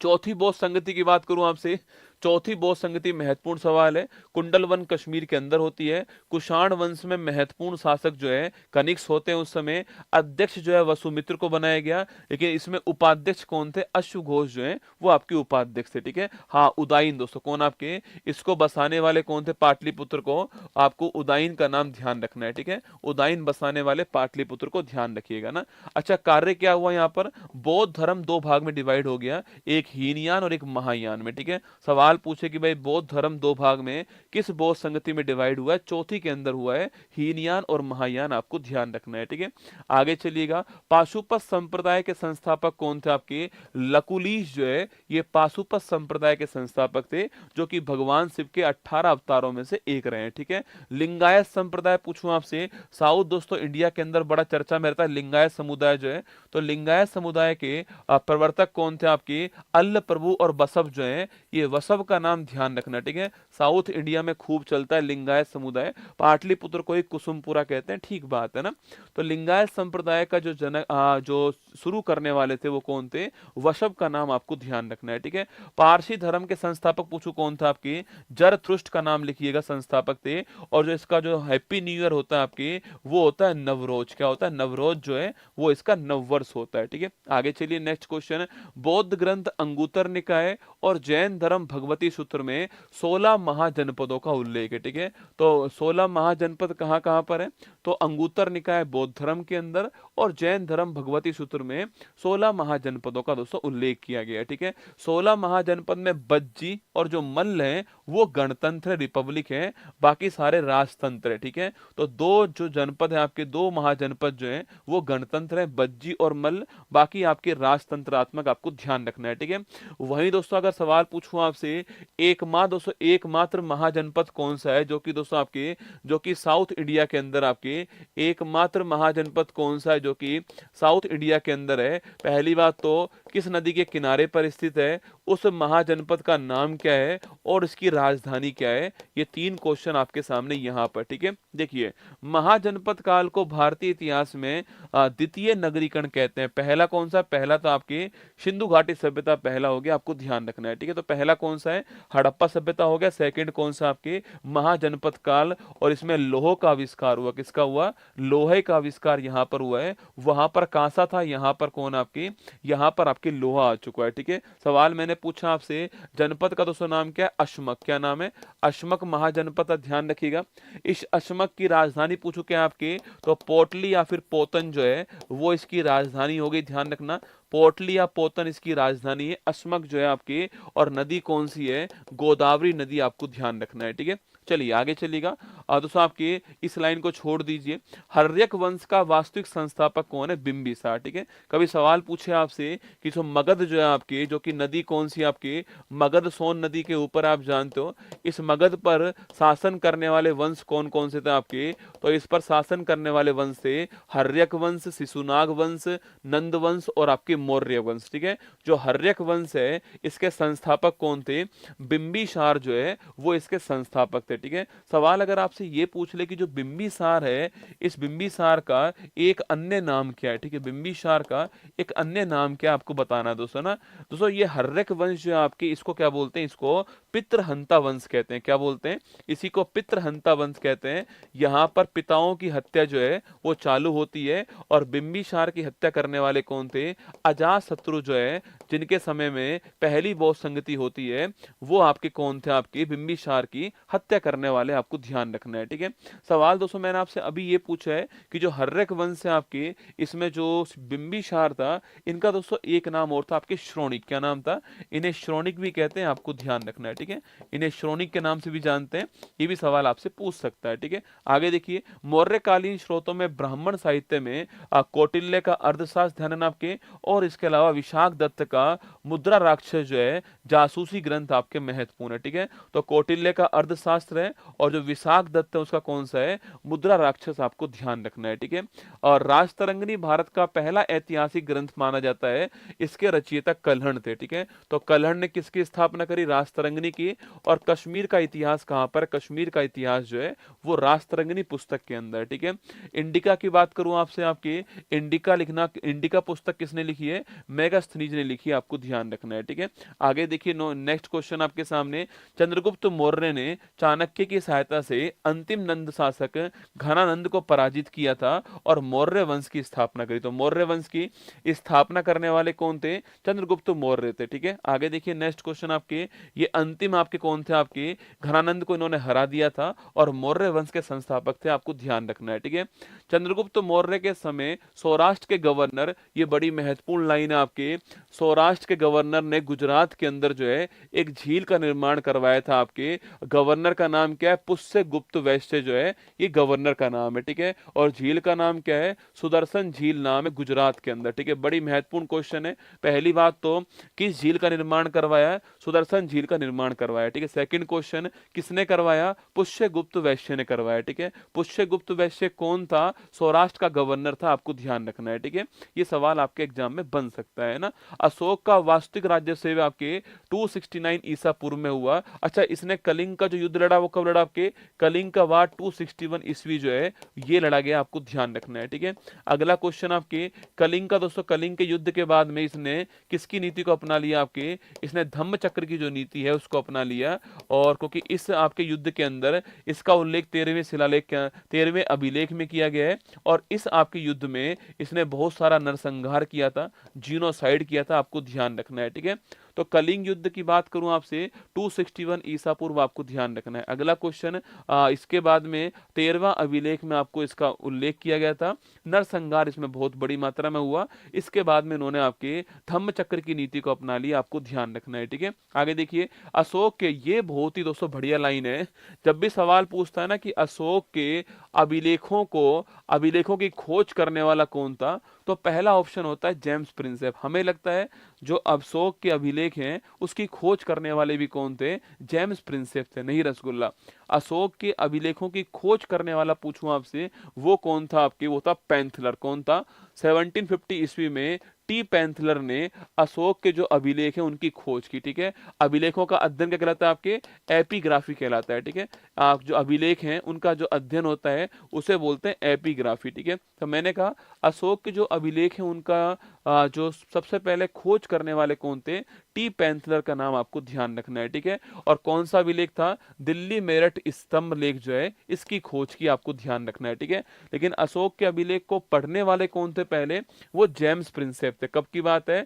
चौथी बौद्ध संगति की बात करूं आपसे, चौथी बौद्ध संगति महत्वपूर्ण सवाल है, कुंडल वन कश्मीर के अंदर होती है। कुषाण वंश में महत्वपूर्ण शासक जो है कनिष्क होते हैं उस समय। अध्यक्ष जो है वसुमित्र को बनाया गया, लेकिन इसमें उपाध्यक्ष कौन थे, अश्वघोष जो है वो आपके उपाध्यक्ष थे, ठीक है। हाँ उदाईन दोस्तों कौन आपके, इसको बसाने वाले कौन थे, पाटलिपुत्र को। आपको उदाईन का नाम ध्यान रखना है, ठीक है। उदाईन बसाने वाले पाटलिपुत्र को ध्यान रखिएगा ना। अच्छा कार्य क्या हुआ यहाँ पर, बौद्ध धर्म 2 भाग में डिवाइड हो गया, एक हीनयान और एक महायान में, ठीक है। सवाल सवाल पूछे कि भाई बौद्ध धर्म दो भाग में किस बौद्ध संगति में डिवाइड हुआ है, चौथी के अंदर हुआ है हीनयान और महायान, आपको ध्यान रखना है। ठीक है, आगे चलिएगा। पाशुपत संप्रदाय के संस्थापक कौन थे आपके, लकुलीश जो है ये पाशुपत संप्रदाय के संस्थापक थे, जो कि भगवान शिव के 18 अवतारों में से एक रहे हैं। ठीक है, लिंगायत संप्रदाय पूछूं आपसे, साउथ दोस्तों इंडिया के अंदर बड़ा चर्चा में रहता है लिंगायत समुदाय जो है, तो लिंगायत समुदाय के प्रवर्तक कौन थे आपके, अल्ल प्रभु और बसव जो है, ये वसव का नाम ध्यान रखना। ठीक है, साउथ इंडिया में खूब चलता है लिंगायत समुदाय, पाटलिपुत्र को एक कुसुमपुरा कहते हैं, ठीक बात है ना। तो लिंगायत संप्रदाय का जो जनक जो शुरू करने वाले थे वो कौन थे, वशव का नाम आपको ध्यान रखना है। ठीक है, पारसी धर्म के संस्थापक पूछू कौन था आपके, जरथुष्ट का नाम लिखिएगा, संस्थापक थे। और जो इसका जो हैप्पी न्यू ईयर होता है आपके, वो होता है नवरोज, क्या होता है, नवरोज जो है वो इसका नववर्ष होता है। ठीक है, आगे चलिए नेक्स्ट क्वेश्चन। बौद्ध ग्रंथ अंगुतर निकाय और जैन धर्म भगवती सूत्र में 16 महाजनपदों का उल्लेख है। ठीक है, तो 16 महाजनपद कहाँ कहाँ पर है, तो अंगुतर निकाय बौद्ध धर्म के अंदर और जैन धर्म भगवती सूत्र में 16 महाजनपदों का दोस्तों उल्लेख किया गया है। ठीक है, 16 महाजनपद में बज्जी और जो मल्ल है वो गणतंत्र रिपब्लिक है, बाकी सारे राजतंत्र है। ठीक है, तो दो जो जनपद है आपके, दो महाजनपद जो है वो गणतंत्र है, बज्जी और मल्ल, बाकी आपके राजतंत्रात्मक, आपको ध्यान रखना है। ठीक है, वहीं दोस्तों अगर सवाल पूछूं आपसे, दोस्तों एकमात्र महाजनपद कौन सा है, जो कि दोस्तों आपके, जो कि साउथ इंडिया के अंदर आपके एकमात्र महाजनपद कौन सा है जो कि साउथ इंडिया के अंदर है, पहली बात तो किस नदी के किनारे पर स्थित है, उस महाजनपद का नाम क्या है और इसकी राजधानी क्या है, ये 3 क्वेश्चन आपके सामने यहाँ पर। ठीक है, देखिए महाजनपद काल को भारतीय इतिहास में द्वितीय नगरीकरण कहते हैं। पहला कौन सा, पहला तो आपके सिंधु घाटी सभ्यता पहला हो गया, आपको ध्यान रखना है। ठीक है, तो पहला कौन सा है, हड़प्पा सभ्यता हो गया, सेकंड कौन सा आपके महाजनपद काल, और इसमें लोह का आविष्कार हुआ, किसका हुआ, लोहे का आविष्कार यहाँ पर हुआ है, वहां पर कांसा था, यहाँ पर कौन आपके, यहाँ पर आपके लोहा आ चुका है। ठीक है, सवाल मैंने पूछा आपसे जनपद का दोस्तों नाम क्या है, अशमक, क्या नाम है, अशमक महाजनपद, ध्यान रखिएगा। इस अशमक की राजधानी पूछो क्या आपके, तो पोटली या फिर पोतन जो है वो इसकी राजधानी होगी, ध्यान रखना, पोटली या पोतन इसकी राजधानी है, अशमक जो है आपके, और नदी कौन सी है, गोदावरी नदी, आपको ध्यान रखना है। ठीक है, चलिए आगे चलिएगा। दोस्तों आपके इस लाइन को छोड़ दीजिए, हर्यक वंश का वास्तविक संस्थापक कौन है, बिंबिसार। ठीक है, कभी सवाल पूछे आपसे कि जो मगध जो है आपके, जो कि नदी कौन सी आपके, मगध सोन नदी के ऊपर, आप जानते हो इस मगध पर शासन करने वाले वंश कौन कौन से थे आपके, तो इस पर शासन करने वाले वंश थे हर्यक वंश, शिशुनाग वंश, नंद वंश और आपके मौर्य वंश। ठीक है, जो हर्यक वंश है इसके संस्थापक कौन थे, बिंबिसार जो है वो इसके संस्थापक थे। ठीक है, सवाल अगर आपसे ये पूछ ले कि जो बिंबिसार है, इस बिंबिसार का एक अन्य नाम क्या है, ठीक है, बिंबिसार का एक अन्य नाम क्या, आपको बताना है दोस्तों ना। दोस्तों ये हर्यक वंश जो है आपके, इसको क्या बोलते हैं, इसको पितृहंता वंश कहते हैं, क्या बोलते हैं, इसी को पितृहंता वंश कहते हैं। यहाँ पर पिताओं की हत्या जो है वो चालू होती है, और बिंबिसार की हत्या करने वाले कौन थे, अजातशत्रु जो है, जिनके समय में पहली बौद्ध संगति होती है, वो आपके कौन थे, आपके बिंबिसार की हत्या करने वाले, आपको ध्यान रखना है। ठीक है, सवाल दोस्तों मैंने आपसे अभी ये पूछा है कि जो हर्यक वंश है आपके, इसमें जो बिंबिसार था, इनका दोस्तों एक नाम और था आपके श्रोणिक, क्या नाम था, इन्हें श्रोणिक भी कहते हैं, आपको ध्यान रखना है। ठीक है, इन्हें श्रोणिक के नाम से भी जानते हैं, ये भी सवाल आपसे पूछ सकता है। ठीक है, आगे देखिए, मौर्यकालीन स्रोतों में ब्राह्मण साहित्य में कौटिल्य का अर्थशास्त्र ध्यान आपके, और इसके अलावा विशाख दत्त का मुद्रा राक्षस जो है जासूसी ग्रंथ आपके महत्वपूर्ण है। ठीक है, तो कौटिल्य का अर्थशास्त्र है, और जो विशाख दत्त है उसका कौन सा है, मुद्रा राक्षस, आपको ध्यान रखना है। ठीक है, और राजतरंगिणी भारत का पहला ऐतिहासिक ग्रंथ माना जाता है, इसके रचयिता कल्हण थे। ठीक है, तो कल्हण ने किसकी स्थापना करी, राजतरंगिणी की। और कश्मीर का इतिहास कहां पर, कश्मीर का इतिहास जो है वो राजतरंगिणी पुस्तक के अंदर। ठीक है, इंडिका की बात करूं आपसे, आपके इंडिका पुस्तक किसने लिखी है, मेगास्थनीज ने लिखी है, आपको ध्यान रखना है। ठीक है, आगे देखिए नेक्स्ट क्वेश्चन आपके सामने, चंद्रगुप्त मौर्य ने चाणक्य की सहायता से अंतिम नंद शासक घनानंद को पराजित किया था और मौर्य वंश की स्थापना करी। तो मौर्य वंश की स्थापना करने वाले कौन थे? चंद्रगुप्त मौर्य थे। ठीक है, आगे देखिए नेक्स्ट क्वेश्चन आपके, ये अंतिम आपके कौन थे? आपके घनानंद को इन्होंने हरा दिया था और मौर्य वंश के संस्थापक थे, आपको ध्यान रखना है। ठीक है, चंद्रगुप्त मौर्य के समय सौराष्ट्र के गवर्नर, ये बड़ी महत्वपूर्ण लाइन है आपके, सौराष्ट्र के गवर्नर ने गुजरात के अंदर जो है एक झील का निर्माण करवाया था। आपके गवर्नर का नाम क्या है? पुष्य गुप्त वैश्य जो है ये गवर्नर का नाम है। ठीक है, और झील का नाम क्या है? सुदर्शन झील नाम है गुजरात के अंदर। ठीक है, बड़ी महत्वपूर्ण क्वेश्चन है। पहली बात तो किस झील का निर्माण करवाया है? सुदर्शन झील का निर्माण करवाया। ठीक है, सेकंड क्वेश्चन किसने करवाया? पुष्य गुप्त वैश्य ने करवाया। ठीक है, पुष्य गुप्त वैश्य कौन था? सौराष्ट्र का गवर्नर था, आपको ध्यान रखना है। ठीक है, ये सवाल आपके एग्जाम में बन सकता है ना। अशोक का वास्तविक राज्य सेवा आपके 269 ईसा पूर्व में हुआ। अच्छा, इसने कलिंग का जो युद्ध लड़ा वो कब लड़ा? आपके कलिंग का वार 261 ईस्वी जो है ये लड़ा गया, आपको ध्यान रखना है। ठीक है, अगला क्वेश्चन आपके कलिंग का, दोस्तों कलिंग के युद्ध के बाद में इसने किसकी नीति को अपना लिया? आपके इसने धम्म चक्र की जो नीति है उसको अपना लिया। और क्योंकि इस आपके युद्ध के अंदर इसका उल्लेख 13वें शिलालेख 13वें अभिलेख में किया गया है और इस आपके युद्ध में इसने बहुत सारा नरसंहार किया था, जीनोसाइड किया था, आपको ध्यान रखना है। ठीक है, तो कलिंग युद्ध की बात करूं आपसे 261 ईसा पूर्व, आपको ध्यान रखना है। अगला क्वेश्चन, इसके बाद में 13वां अभिलेख में आपको इसका उल्लेख किया गया था, नरसंहार इसमें बहुत बड़ी मात्रा में हुआ। इसके बाद में इन्होंने आपके धम्म चक्र की नीति को अपना लिया, आपको ध्यान रखना है। ठीक है, आगे देखिए अशोक के, ये बहुत ही दोस्तों बढ़िया लाइन है। जब भी सवाल पूछता है ना कि अशोक के अभिलेखों की खोज करने वाला कौन था, तो पहला ऑप्शन होता है जेम्स प्रिंसेप। हमें लगता है जो अशोक के अभिलेख हैं उसकी खोज करने वाले भी कौन थे? जेम्स प्रिंसेप थे। नहीं रसगुल्ला, अशोक के अभिलेखों की खोज करने वाला पूछूं आपसे वो कौन था? आपके वो था पैंथलर। कौन था? 1750 ईस्वी में टी पैंथलर ने अशोक के जो अभिलेख हैं उनकी खोज की। ठीक है, अभिलेखों का अध्ययन क्या कहलाता है? आपके एपिग्राफी कहलाता है। ठीक है, आप जो अभिलेख हैं उनका जो अध्ययन होता है उसे बोलते हैं एपिग्राफी। ठीक है, तो मैंने कहा अशोक के जो अभिलेख हैं उनका जो सबसे पहले खोज करने वाले कौन थे? टी पैंथलर का नाम आपको ध्यान रखना है। ठीक है, और कौन सा अभिलेख था? दिल्ली मेरठ स्तंभ लेख जो है इसकी खोज की, आपको ध्यान रखना है। ठीक है, लेकिन अशोक के अभिलेख को पढ़ने वाले कौन थे पहले? वो जेम्स प्रिंसेप थे। कब की बात है?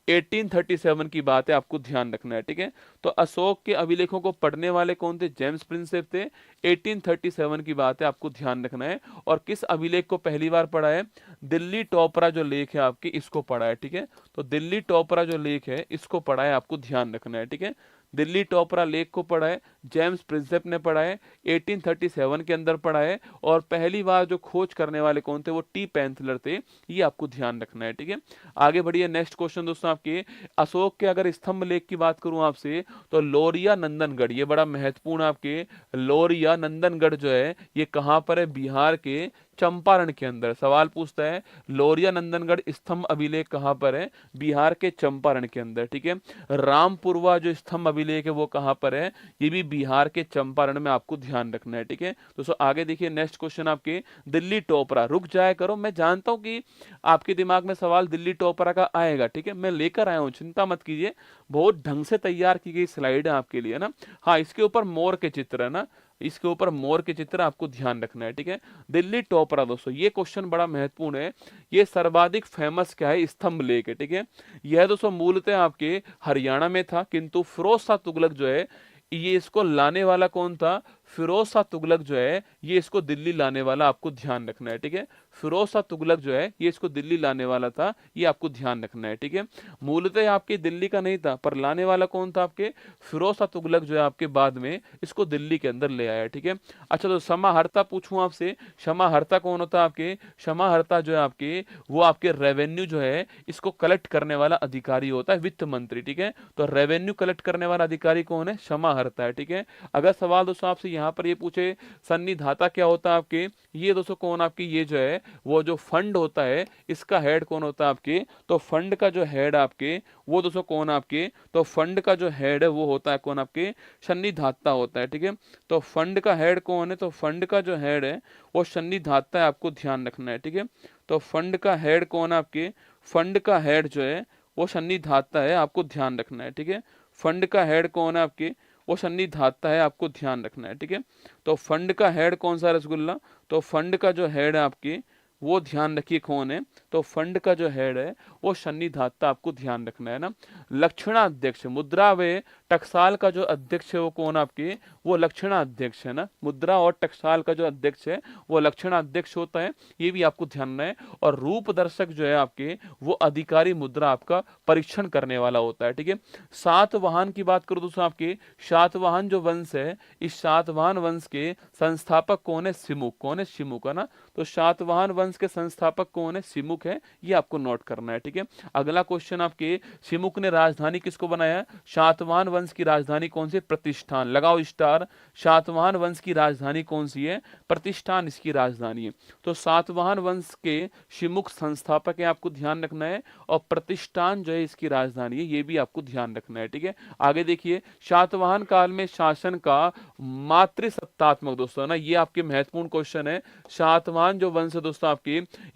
1837 की बात है, आपको ध्यान रखना है। ठीक है, तो अशोक के अभिलेखों को पढ़ने वाले कौन थे? जेम्स प्रिंसेप थे। 1837 की बात है, आपको ध्यान रखना है। और किस अभिलेख को पहली बार पढ़ा है? दिल्ली टोपरा जो लेख है आपकी, इसको पढ़ा है। ठीक है, तो दिल्ली टोपरा जो लेख है इसको पढ़ा है, आपको ध्यान रखना है। ठीक है, दिल्ली टोपरा लेख को पढ़ा है, जेम्स प्रिंसेप ने पढ़ा है, 1837 के अंदर पढ़ा है। और पहली बार जो खोज करने वाले कौन थे? वो टी पैंथलर थे, ये आपको ध्यान रखना है। ठीक है, आगे बढ़िए। नेक्स्ट क्वेश्चन दोस्तों आपके, अशोक के अगर स्तंभ लेख की बात करूं आपसे तो लोरिया नंदनगढ़, ये बड़ा महत्वपूर्ण आपके लोरिया नंदनगढ़ जो है ये कहां पर है? बिहार के चंपारण के अंदर। सवाल पूछता है लोरिया नंदनगढ़ स्तंभ अभिलेख कहां पर है? बिहार के चंपारण के अंदर। ठीक है, रामपुरवा जो स्तंभ अभिलेख है वो कहां पर है? ये भी बिहार के चंपारण में, आपको ध्यान रखना है। ठीक है, दोस्तों आगे देखिए नेक्स्ट क्वेश्चन आपके, दिल्ली टोपरा। रुक जाया करो, मैं जानता हूं कि आपके दिमाग में सवाल दिल्ली टोपरा का आएगा। ठीक है, मैं लेकर आया हूं, चिंता मत कीजिए, बहुत ढंग से तैयार की गई स्लाइड है आपके लिए ना। हाँ, इसके ऊपर मोर के चित्र है ना, इसके ऊपर मोर के चित्र, आपको ध्यान रखना है। ठीक है, दिल्ली टोपरा दोस्तों, ये क्वेश्चन बड़ा महत्वपूर्ण है। ये सर्वाधिक फेमस क्या है? स्तंभ लेख है। ठीक है, यह दोस्तों मूलतः आपके हरियाणा में था, किंतु फिरोज शाह तुगलक जो है ये इसको लाने वाला कौन था? फिरोज शाह तुगलक जो है ये इसको दिल्ली लाने वाला, आपको ध्यान रखना है। ठीक है, फिरोज शाह तुगलक जो है ये इसको दिल्ली लाने वाला था, ये आपको ध्यान रखना है। ठीक है, मूलतः आपके दिल्ली का नहीं था, पर लाने वाला कौन था? आपके फिरोज शाह तुगलक जो है आपके बाद में इसको दिल्ली के अंदर ले आया। ठीक है, अच्छा तो समाहर्ता पूछूं आपसे, समाहर्ता कौन होता है? आपके समाहर्ता जो है आपके वो आपके रेवेन्यू जो है इसको कलेक्ट करने वाला अधिकारी होता है, वित्त मंत्री। ठीक है, तो रेवेन्यू कलेक्ट करने वाला अधिकारी कौन है? समाहर्ता है। ठीक है, अगर सवाल दोस्तों आपसे यहाँ पर ये पूछे सन्निधाता क्या होता है आपके, ये दोस्तों कौन आपकी, ये जो है वो जो फंड होता है इसका हेड कौन होता है आपके? तो फंड का जो हेड आपके वो दोस्तों कौन आपके? तो फंड का जो हेड है वो होता है कौन आपके? सन्निधाता होता है। ठीक है, तो फंड का हेड कौन है? तो फंड का जो हेड है वो सन्निधाता है, आपको ध्यान रखना है। ठीक है, तो फंड का हेड कौन है आपके? फंड का हेड जो है वो सन्निधाता है, आपको ध्यान रखना है। ठीक है, फंड का हेड कौन है आपके? वो सन्निधाता है, आपको ध्यान रखना है, ठीक है। तो फंड का हेड कौन सा रसगुल्ला, तो फंड का जो हेड है आपकी वो ध्यान रखिए कौन है, तो फंड का जो हेड है वो सन्निधाता, आपको ध्यान रखना है ना। लक्षणाध्यक्ष, मुद्रा व टकसाल का जो अध्यक्ष है वो कौन आपके, वो लक्षणाध्यक्ष है ना। मुद्रा और टकसाल का जो अध्यक्ष है वो लक्षणाध्यक्ष होता है, ये भी आपको ध्यान रखना है। और रूप दर्शक जो है आपके वो अधिकारी मुद्रा आपका परीक्षण करने वाला होता है, ठीक है। सातवाहन की बात करूं दोस्तों, आपके सातवाहन जो वंश है, इस सातवाहन वंश के संस्थापक कौन है, सिमुक, कौन है, सिमुक है ना। तो सातवाहन वंश के संस्थापक कौन है, सिमुक है, ये आपको नोट करना है, ठीक है। अगला क्वेश्चन आपके, सिमुक ने राजधानी किसको बनाया, सातवाहन वंश की राजधानी कौन सी, प्रतिष्ठान, लगाओ स्टार। सातवाहन वंश की राजधानी कौन सी है, प्रतिष्ठान इसकी राजधानी है। तो सातवाहन वंश के सिमुक संस्थापक है, आपको ध्यान रखना है, और प्रतिष्ठान जो है इसकी राजधानी है, ये भी आपको ध्यान रखना है, ठीक है। आगे देखिए, सातवाहन काल में शासन का मातृसत्तात्मक, दोस्तों ना ये आपके महत्वपूर्ण क्वेश्चन है। सातवाहन जो वंश है दोस्तों आपकी,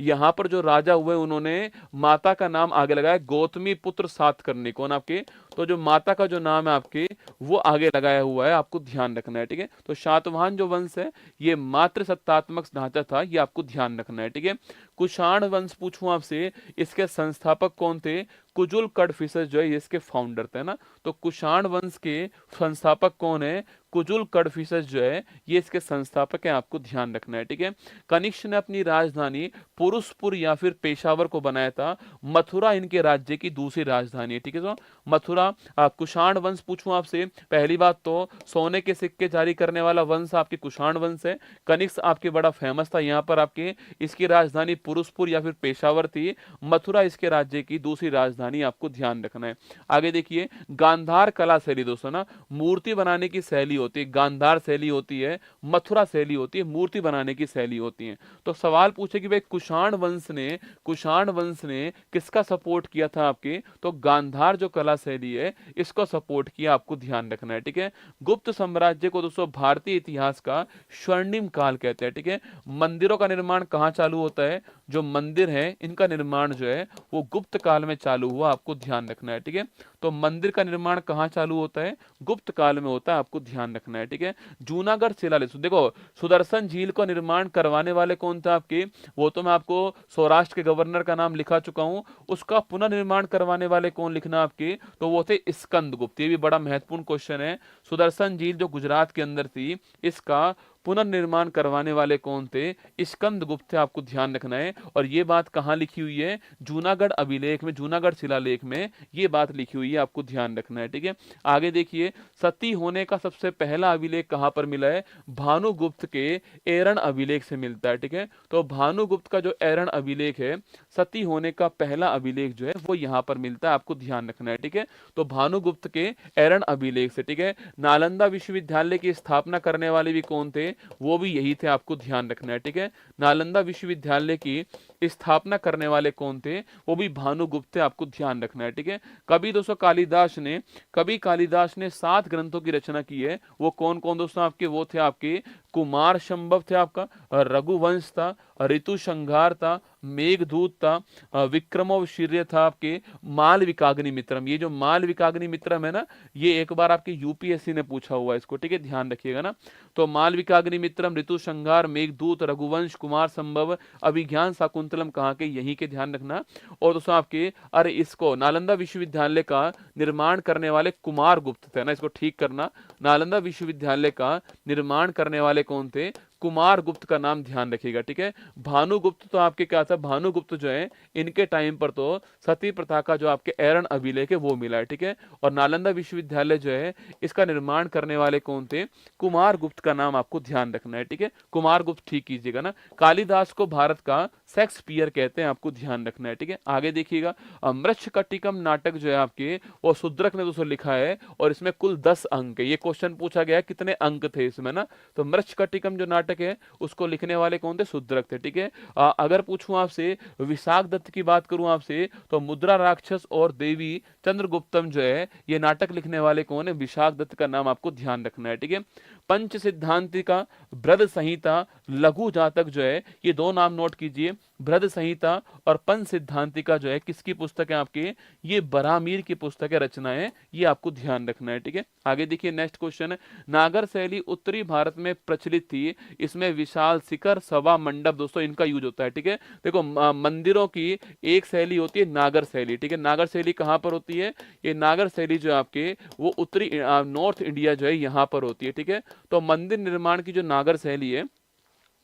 यहाँ पर जो राजा हुए उन्होंने माता का नाम आगे लगाया गौतमी पुत्र सातकर्णी, कौन आपके, तो जो माता का जो नाम है आपके वो आगे लगाया हुआ है, आपको ध्यान रखना है, ठीक है। तो सातवाहन जो वंश है ये मातृसत्तात्मक ढांचा था, ये आपको ध्यान रखना है, ठीक है। कुषाण वंश पूछूं आपसे, इसके संस्थापक कौन थे, कुजुल कडफिसस जो है ये इसके फाउंडर थे ना। तो कुषाण वंश के संस्थापक कौन है, कुजुल कडफिसस जो है ये इसके संस्थापक हैं, आपको ध्यान रखना है, ठीक है। कनिष्क ने अपनी राजधानी पुरुषपुर या फिर पेशावर को बनाया था, मथुरा इनके राज्य की दूसरी राजधानी है, ठीक है। तो मथुरा, कुषाण वंश पूछूं आपसे, पहली बात तो सोने के सिक्के जारी करने वाला वंश आपके कुषाण वंश है। कनिष्क आपके बड़ा फेमस था, यहाँ पर आपके इसकी राजधानी पुरुषपुर या फिर पेशावर थी, मथुरा इसके राज्य की दूसरी राजधानी, आपको ध्यान रखना है। आगे देखिए, गांधार कला शैली, दोस्तों ना मूर्ति बनाने की शैली होती है, गांधार शैली होती है, मथुरा शैली होती है, मूर्ति बनाने की शैली होती है। तो सवाल पूछे कि भाई कुषाण वंश ने किसका सपोर्ट किया था आपके, तो गांधार जो कला शैली है इसको सपोर्ट किया, आपको ध्यान रखना है, ठीक है। गुप्त साम्राज्य को दोस्तों भारतीय इतिहास का स्वर्णिम काल कहते हैं, ठीक है। मंदिरों का निर्माण कहाँ चालू होता है, जो मंदिर है इनका निर्माण जो है वो गुप्त काल में चालू हुआ, आपको ध्यान रखना है, ठीक है। तो मंदिर का निर्माण कहाँ चालू होता है, गुप्त काल में होता है, आपको ध्यान रखना है, ठीक है। जूनागढ़ शिलालेख, देखो सुदर्शन झील का निर्माण करवाने वाले कौन थे आपके, वो तो मैं आपको सौराष्ट्र के गवर्नर का नाम लिखा चुका हूं, उसका पुनर्निर्माण करवाने वाले कौन लिखना आपके, तो वो थे स्कंदगुप्त। ये भी बड़ा महत्वपूर्ण क्वेश्चन है, सुदर्शन झील जो गुजरात के अंदर थी इसका पुनर्निर्माण करवाने वाले कौन थे, स्कंदगुप्त थे, आपको ध्यान रखना है। और ये बात कहाँ लिखी हुई है, जूनागढ़ अभिलेख में, जूनागढ़ शिलालेख में ये बात लिखी हुई है, आपको ध्यान रखना है, ठीक है। आगे देखिए, सती होने का सबसे पहला अभिलेख कहाँ पर मिला है, भानुगुप्त के एरन अभिलेख से मिलता है, ठीक है। तो भानुगुप्त का जो एरन अभिलेख है, सती होने का पहला अभिलेख जो है वो यहाँ पर मिलता है, आपको ध्यान रखना है, ठीक है। तो भानुगुप्त के एरन अभिलेख से, ठीक है। नालंदा विश्वविद्यालय की स्थापना करने वाले भी कौन थे, वो भी यही थे, आपको ध्यान रखना है, ठीक है। नालंदा विश्वविद्यालय की स्थापना करने वाले कौन थे, वो भी भानुगुप्त थे, आपको ध्यान रखना है, ठीक है। कवि कालिदास ने 7 ग्रंथों की रचना की है, वो कौन कौन दोस्तों आपके, वो थे आपके कुमार संभव थे, आपका रघुवंश था, ऋतु संहार था, मेघदूत था, विक्रमोर्वशीय था, आपके मालविकाग्नि मित्रम। ये जो मालविकाग्नि मित्रम है ना, ये एक बार आपके यूपीएससी ने पूछा हुआ है इसको, ठीक है, ध्यान रखिएगा ना। तो मालविकाग्नि मित्रम, ऋतु संहार, मेघदूत, रघुवंश, कुमार संभव, अभिज्ञान शाकुंतलम कहाँ के, यहीं के, ध्यान रखना। और दोस्तों आपके, अरे इसको नालंदा विश्वविद्यालय का निर्माण करने वाले कुमार गुप्त थे ना, इसको ठीक करना। नालंदा विश्वविद्यालय का निर्माण करने वाले कौन थे, कुमार गुप्त का नाम ध्यान रखिएगा, ठीक है। भानुगुप्त तो आपके क्या था, भानुगुप्त जो है इनके टाइम पर तो सती प्रथा का जो आपके एरन अभिलेख है वो मिला है, ठीक है। और नालंदा विश्वविद्यालय जो है इसका निर्माण करने वाले कौन थे, कुमार गुप्त का नाम आपको ध्यान रखना है, ठीक है। कुमार गुप्त ठीक कीजिएगा ना। कालिदास को भारत का शेक्सपियर कहते हैं, आपको ध्यान रखना है, ठीक है। आगे देखिएगा, मृच्छकटिकम नाटक जो है आपके वो शूद्रक ने दोस्तों लिखा है, और इसमें कुल 10 अंक है। ये क्वेश्चन पूछा गया है कितने अंक थे इसमें ना, तो मृच्छकटिकम जो नाटक है उसको लिखने वाले कौन थे, शूद्रक थे, ठीक है। अगर पूछूं आपसे विशाख दत्त की बात करूं आपसे, तो मुद्रा राक्षस और देवी चंद्रगुप्तम जो है ये नाटक लिखने वाले कौन है, विशाख दत्त का नाम आपको ध्यान रखना है, ठीक है। पंच सिद्धांतिका, बृहद संहिता, लघु जातक जो है, ये दो नाम नोट कीजिए। बृहद संहिता और पंच सिद्धांतिका जो है किसकी पुस्तक है आपकी, ये बरामीर की पुस्तक है, रचना है, ये आपको ध्यान रखना है। ठीक है, आगे देखिए नेक्स्ट क्वेश्चन है, नागर शैली उत्तरी भारत में प्रचलित थी, इसमें विशाल शिखर, सभा मंडप, दोस्तों इनका यूज होता है। ठीक है, देखो मंदिरों की एक शैली होती है नागर शैली। ठीक है, नागर शैली कहाँ पर होती है, ये नागर शैली जो आपके वो उत्तरी नॉर्थ इंडिया जो है यहाँ पर होती है। ठीक है, तो मंदिर निर्माण की जो नागर शैली है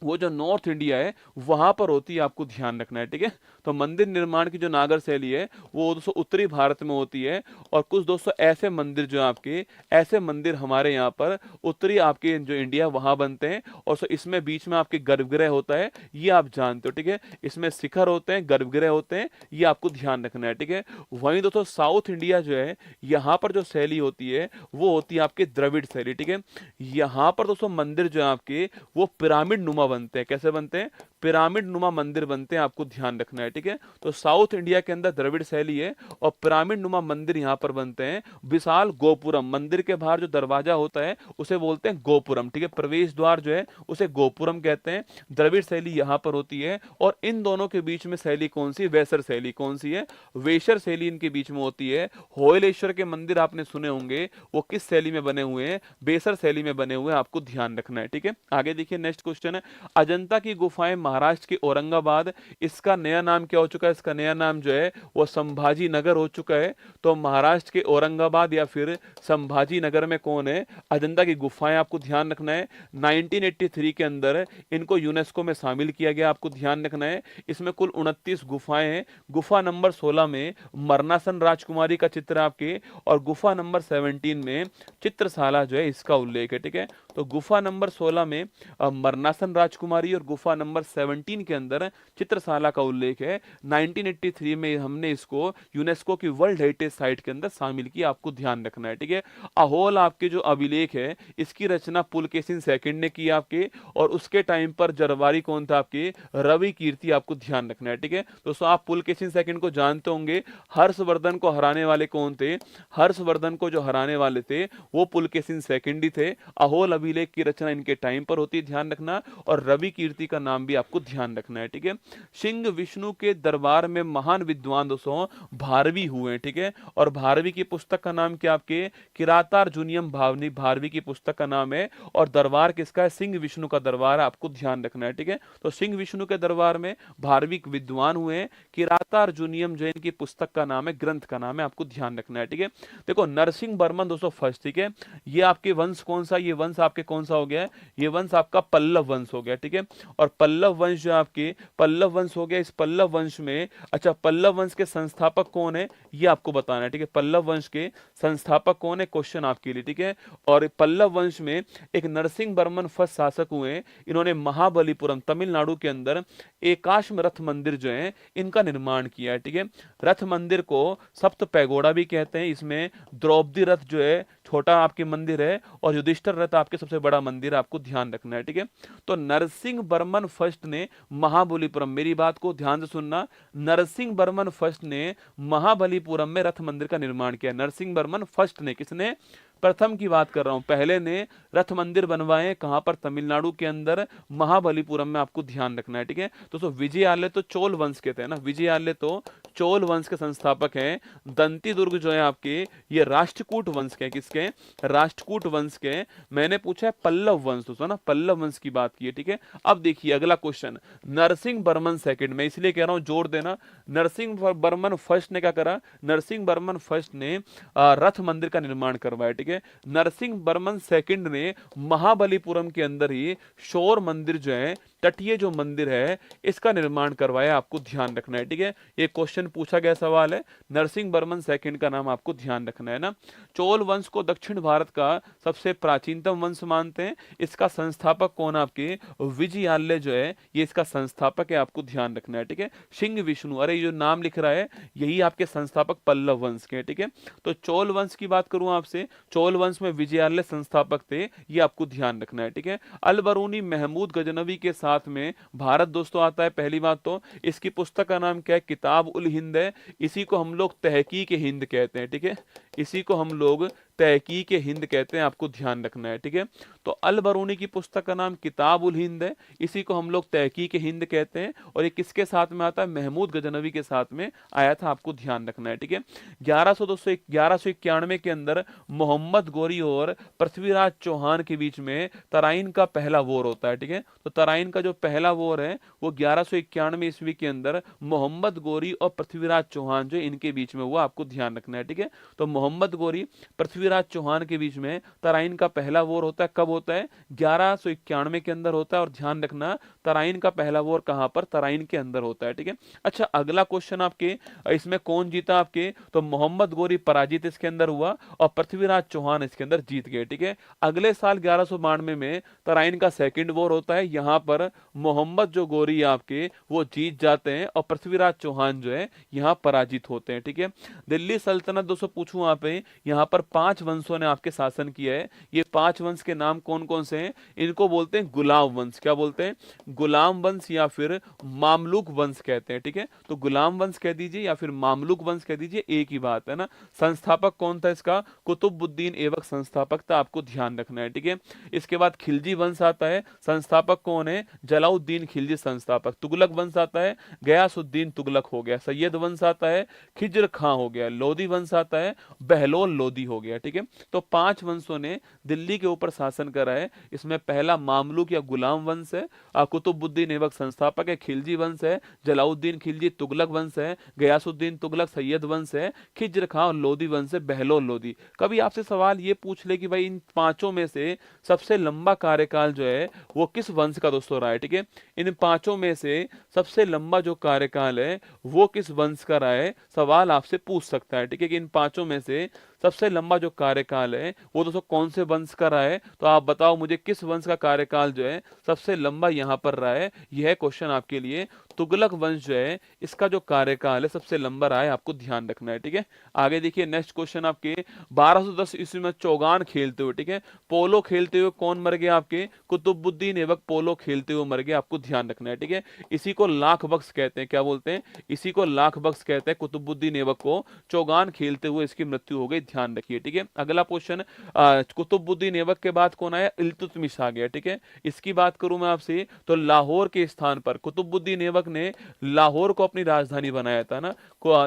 वो जो नॉर्थ इंडिया है वहां पर होती है, आपको ध्यान रखना है। ठीक है, तो मंदिर निर्माण की जो नागर शैली है वो दोस्तों उत्तरी भारत में होती है। और कुछ दोस्तों ऐसे मंदिर जो आपके, ऐसे मंदिर हमारे यहाँ पर उत्तरी आपके जो इंडिया वहां बनते हैं। और इसमें बीच में आपके गर्भगृह होता है, ये आप जानते हो। ठीक है, इसमें शिखर होते हैं, गर्भगृह होते हैं, ये आपको ध्यान रखना है। ठीक है, वहीं दोस्तों साउथ इंडिया जो है यहाँ पर जो शैली होती है वो होती है आपकी द्रविड़ शैली। ठीक है, यहाँ पर दोस्तों मंदिर जो है आपके वो पिरामिड नुमा बनते हैं। कैसे बनते हैं, पिरामिड नुमा मंदिर बनते हैं, आपको ध्यान रखना है। ठीक है, तो साउथ इंडिया के अंदर द्रविड़ शैली है और पिरामिड नुमा मंदिर यहां पर बनते हैं। विशाल गोपुरम, मंदिर के बाहर जो दरवाजा होता है उसे बोलते हैं गोपुरम। ठीक है, प्रवेश द्वार जो है उसे गोपुरम कहते हैं। द्रविड़ शैली यहां पर होती है। और इन दोनों के बीच में शैली कौन सी, वेसर शैली। कौन सी है, वेसर शैली इनके बीच में होती है। होयलेश्वर के मंदिर आपने सुने होंगे, वो किस शैली में बने हुए हैं, वेसर शैली में बने हुए हैं, आपको ध्यान रखना है। ठीक है, आगे देखिए नेक्स्ट क्वेश्चन है, अजंता की गुफाएं महाराष्ट्र के औरंगाबाद, इसका नया नाम क्या हो चुका है, इसका नया नाम जो है वो संभाजी नगर हो चुका है। तो महाराष्ट्र के औरंगाबाद या फिर संभाजी नगर में कौन है, अजंता की गुफाएं, आपको ध्यान रखना है। 1983 के अंदर इनको यूनेस्को में शामिल किया गया, आपको ध्यान रखना है। इसमें कुल 29 गुफाएं हैं। गुफा नंबर 16 में मरनासन राजकुमारी का चित्र आपके, और गुफा नंबर 17 में चित्रशाला जो है इसका उल्लेख है। ठीक है, तो गुफा नंबर 16 में मरनासन राजकुमारी और गुफा नंबर 17 के अंदर चित्रशाला का उल्लेख है। 1983 में हमने इसको यूनेस्को की वर्ल्ड हेरिटेज साइट के अंदर शामिल किया, आपको ध्यान रखना है। ठीक है, अहोल आपके जो अभिलेख है इसकी रचना पुलकेशिन सेकंड ने की आपके, और उसके टाइम पर जरवारी कौन था आपके, रवि कीर्ति, आपको ध्यान रखना है। ठीक है, दोस्तों आप पुलकेशिन सेकंड को जानते होंगे, हर्षवर्धन को हराने वाले कौन थे, हर्षवर्धन को जो हराने वाले थे वो पुलकेशिन सेकंड ही थे। अहोल अभिलेख की रचना इनके टाइम पर होती है, ध्यान रखना। और रवि कीर्ति का नाम भी आपको ध्यान रखना है। ठीक है, सिंह विष्णु के दरबार में महान विद्वान दोस्तों भारवी हुए। ठीक है, और भारवी की पुस्तक का नाम क्या आपके, किरातार्जुनियम भावनी, भारवी की पुस्तक का नाम है। और दरबार किसका है, सिंह विष्णु का दरबार है, आपको ध्यान रखना है। ठीक है, तो सिंह विष्णु के दरबार में भारवी विद्वान हुए। किरातार्जुनियम जो इनकी पुस्तक का नाम है, ग्रंथ का नाम है, आपको ध्यान रखना है। ठीक है, देखो नरसिंह वर्मन दोस्तों फर्स्ट। ठीक है, ये आपके वंश कौन सा, ये वंश आपके कौन सा हो गया है, ये वंश आपका पल्लव वंश हो गया। ठीक है, और पल्लव वंश जो आपके पल्लव वंश हो गया, इस पल्लव वंश में अच्छा पल्लव वंश के संस्थापक कौन है ये आपको बताना है। ठीक है, पल्लव वंश के संस्थापक कौन है, क्वेश्चन आपके लिए। ठीक है, और पल्लव वंश में एक नरसिंह वर्मन फर्स्ट शासक हुए, इन्होंने महाबलीपुरम तमिलनाडु के अंदर एकाश्म रथ मंदिर जो है इनका निर्माण किया है। ठीक है, रथ मंदिर को सप्त पैगोडा भी कहते हैं। इसमें द्रौपदी रथ जो है छोटा आपके मंदिर है, और युधिष्ठिर रथ आपके सबसे बड़ा मंदिर है, आपको ध्यान रखना है। ठीक है, तो नरसिंह वर्मन फर्स्ट ने महाबलीपुरम, मेरी बात को ध्यान से सुनना, नरसिंह वर्मन फर्स्ट ने महाबलीपुरम में रथ मंदिर का निर्माण किया। नरसिंह वर्मन फर्स्ट ने, किसने, प्रथम की बात कर रहा हूं, पहले ने रथ मंदिर बनवाए कहां पर, तमिलनाडु के अंदर महाबलीपुरम में, आपको ध्यान रखना है। ठीक है, दोस्तों विजयालय तो चोल वंश के थे ना, विजयालय तो चोल वंश के संस्थापक हैं। दंती दुर्ग जो है आपके ये राष्ट्रकूट वंश के, किसके, राष्ट्रकूट वंश के। मैंने पूछा है पल्लव वंश, दोस्तों ना पल्लव वंश की बात की है। ठीक है, अब देखिए अगला क्वेश्चन, नरसिंह वर्मन सेकंड, मैं इसलिए कह रहा हूं जोर देना, नरसिंह वर्मन फर्स्ट ने क्या करा, नरसिंह वर्मन फर्स्ट ने रथ मंदिर का निर्माण करवाया। ठीक है, नरसिंह वर्मन सेकंड ने महाबलीपुरम के अंदर ही शोर मंदिर जो है, तटीय जो मंदिर है, इसका निर्माण करवाया, आपको ध्यान रखना है। ठीक है, ये क्वेश्चन पूछा गया सवाल है, नरसिंह वर्मन सेकंड का नाम आपको ध्यान रखना है ना। चोल वंश को दक्षिण भारत का सबसे प्राचीनतम वंश मानते हैं। इसका संस्थापक कौन, आपके विजयालय जो है ये इसका संस्थापक है, आपको ध्यान रखना है। ठीक है, सिंह विष्णु, अरे ये जो नाम लिख रहा है यही आपके संस्थापक पल्लव वंश के। ठीक है, तो चोल वंश की बात करूं आपसे, चोल वंश में विजयालय संस्थापक थे, ये आपको ध्यान रखना है। ठीक है, अलबरूनी महमूद गजनवी के साथ में भारत दोस्तों आता है। पहली बात तो इसकी पुस्तक का नाम क्या है, किताब उल हिंद है, इसी को हम लोग तहकीक हिंद कहते हैं। ठीक है, इसी को हम लोग तहकीक हिंद कहते हैं, आपको ध्यान रखना है, ठीक है। तो अल बरूनी की पुस्तक का नाम किताब उल हिंद है, इसी को हम लोग तहकीक हिंद कहते हैं, और ये किसके साथ में आता है, महमूद गजनवी के साथ में आया था, आपको ध्यान रखना है, ठीक है। 1191 के अंदर मोहम्मद गोरी और पृथ्वीराज चौहान के बीच में तराइन का पहला वॉर होता है, ठीक है। तो तराइन का जो पहला वॉर है वो 1191 ईस्वी के अंदर मोहम्मद गोरी और पृथ्वीराज चौहान जो इनके बीच में हुआ, आपको ध्यान रखना है, ठीक है। तो मोहम्मद गोरी पृथ्वीराज चौहान के बीच में तराइन का पहला वॉर होता है, कब होता है, 1191 के अंदर होता है, और ध्यान रखना तराइन का पहला वॉर कहां पर, तराइन के अंदर होता है, ठीक है। अच्छा, अगला क्वेश्चन आपके, इसमें कौन जीता आपके, तो मोहम्मद गोरी पराजित इसके अंदर हुआ और पृथ्वीराज चौहान इसके अंदर जीत गए, ठीक है। अगले साल 1192 में तराइन का सेकंड वॉर होता है, यहां पर मोहम्मद जो गोरी आपके वो जीत जाते हैं और पृथ्वीराज चौहान जो है यहां पराजित होते हैं, ठीक है। दिल्ली सल्तनत दोस्तों पूछूं आप, यहां पर 5 वंशों ने आपके शासन किया है। ये 5 वंश के नाम कौन कौन से हैं, इनको बोलते हैं गुलाम वंश, क्या बोलते हैं, गुलाम वंश या फिर मामलुक वंश कहते हैं, ठीक है। तो गुलाम वंश कह दीजिए या फिर मामलुक वंश कह दीजिए, एक ही बात है ना। संस्थापक कौन था इसका, कुतुबुद्दीन ऐबक संस्थापक था, आपको ध्यान रखना है, ठीक है। इसके बाद खिलजी वंश आता है, संस्थापक कौन है, जलाउद्दीन खिलजी संस्थापक। तुगलक वंश आता है, गयासुद्दीन तुगलक हो गया। सैयद वंश आता है, खिज्र खां हो गया। लोधी वंश आता है, बहलोल लोधी हो गया, ठीक है। तो 5 वंशों ने दिल्ली के ऊपर शासन करा है। इसमें पहला मामलुक या गुलाम वंश है, कुतुबुद्दीन ऐबक संस्थापक है, खिलजी वंश है, जलाउद्दीन खिलजी, तुगलक वंश है, गयासुद्दीन तुगलक, सैयद वंश है, खिज्र खां और लोधी वंश है, बहलोल लोधी। कभी आपसे सवाल ये पूछ ले कि भाई इन पांचों में से सबसे लंबा कार्यकाल जो है वो किस वंश का दोस्तों रहा है, ठीक है। इन पांचों में से सबसे लंबा जो कार्यकाल है वो किस वंश का रहा है, सवाल आपसे पूछ सकता है, ठीक है, कि इन पांचों में से सबसे लंबा जो कार्यकाल है वो दोस्तों कौन से वंश का रहा है। तो आप बताओ मुझे किस वंश का कार्यकाल जो है सबसे लंबा यहां पर रहा है। यह क्वेश्चन आपके लिए, तुगलक वंश जो है इसका जो कार्यकाल है सबसे लंबा रहा है, आपको ध्यान रखना है, ठीक है। आगे देखिए नेक्स्ट क्वेश्चन आपके, 1210 ईस्वी में चौगान खेलते हुए, ठीक है, पोलो खेलते हुए कौन मर गया आपके, कुतुबुद्दीन ऐबक पोलो खेलते हुए मर गया, आपको ध्यान रखना है, ठीक है। इसी को लाख बख्श कहते हैं, क्या बोलते हैं, इसी को लाख बख्श कहते हैं। कुतुबुद्दीन ऐबक को चौगान खेलते हुए इसकी मृत्यु हो गई, ध्यान रखिए, ठीक है। अगला क्वेश्चन, कुतुबुद्दीन ऐबक के बाद कौन आया, इल्तुतमिश आ गया, ठीक है। इसकी बात करूं मैं आपसे तो लाहौर के स्थान पर कुतुबुद्दीन ऐबक ने लाहौर को अपनी राजधानी बनाया था ना।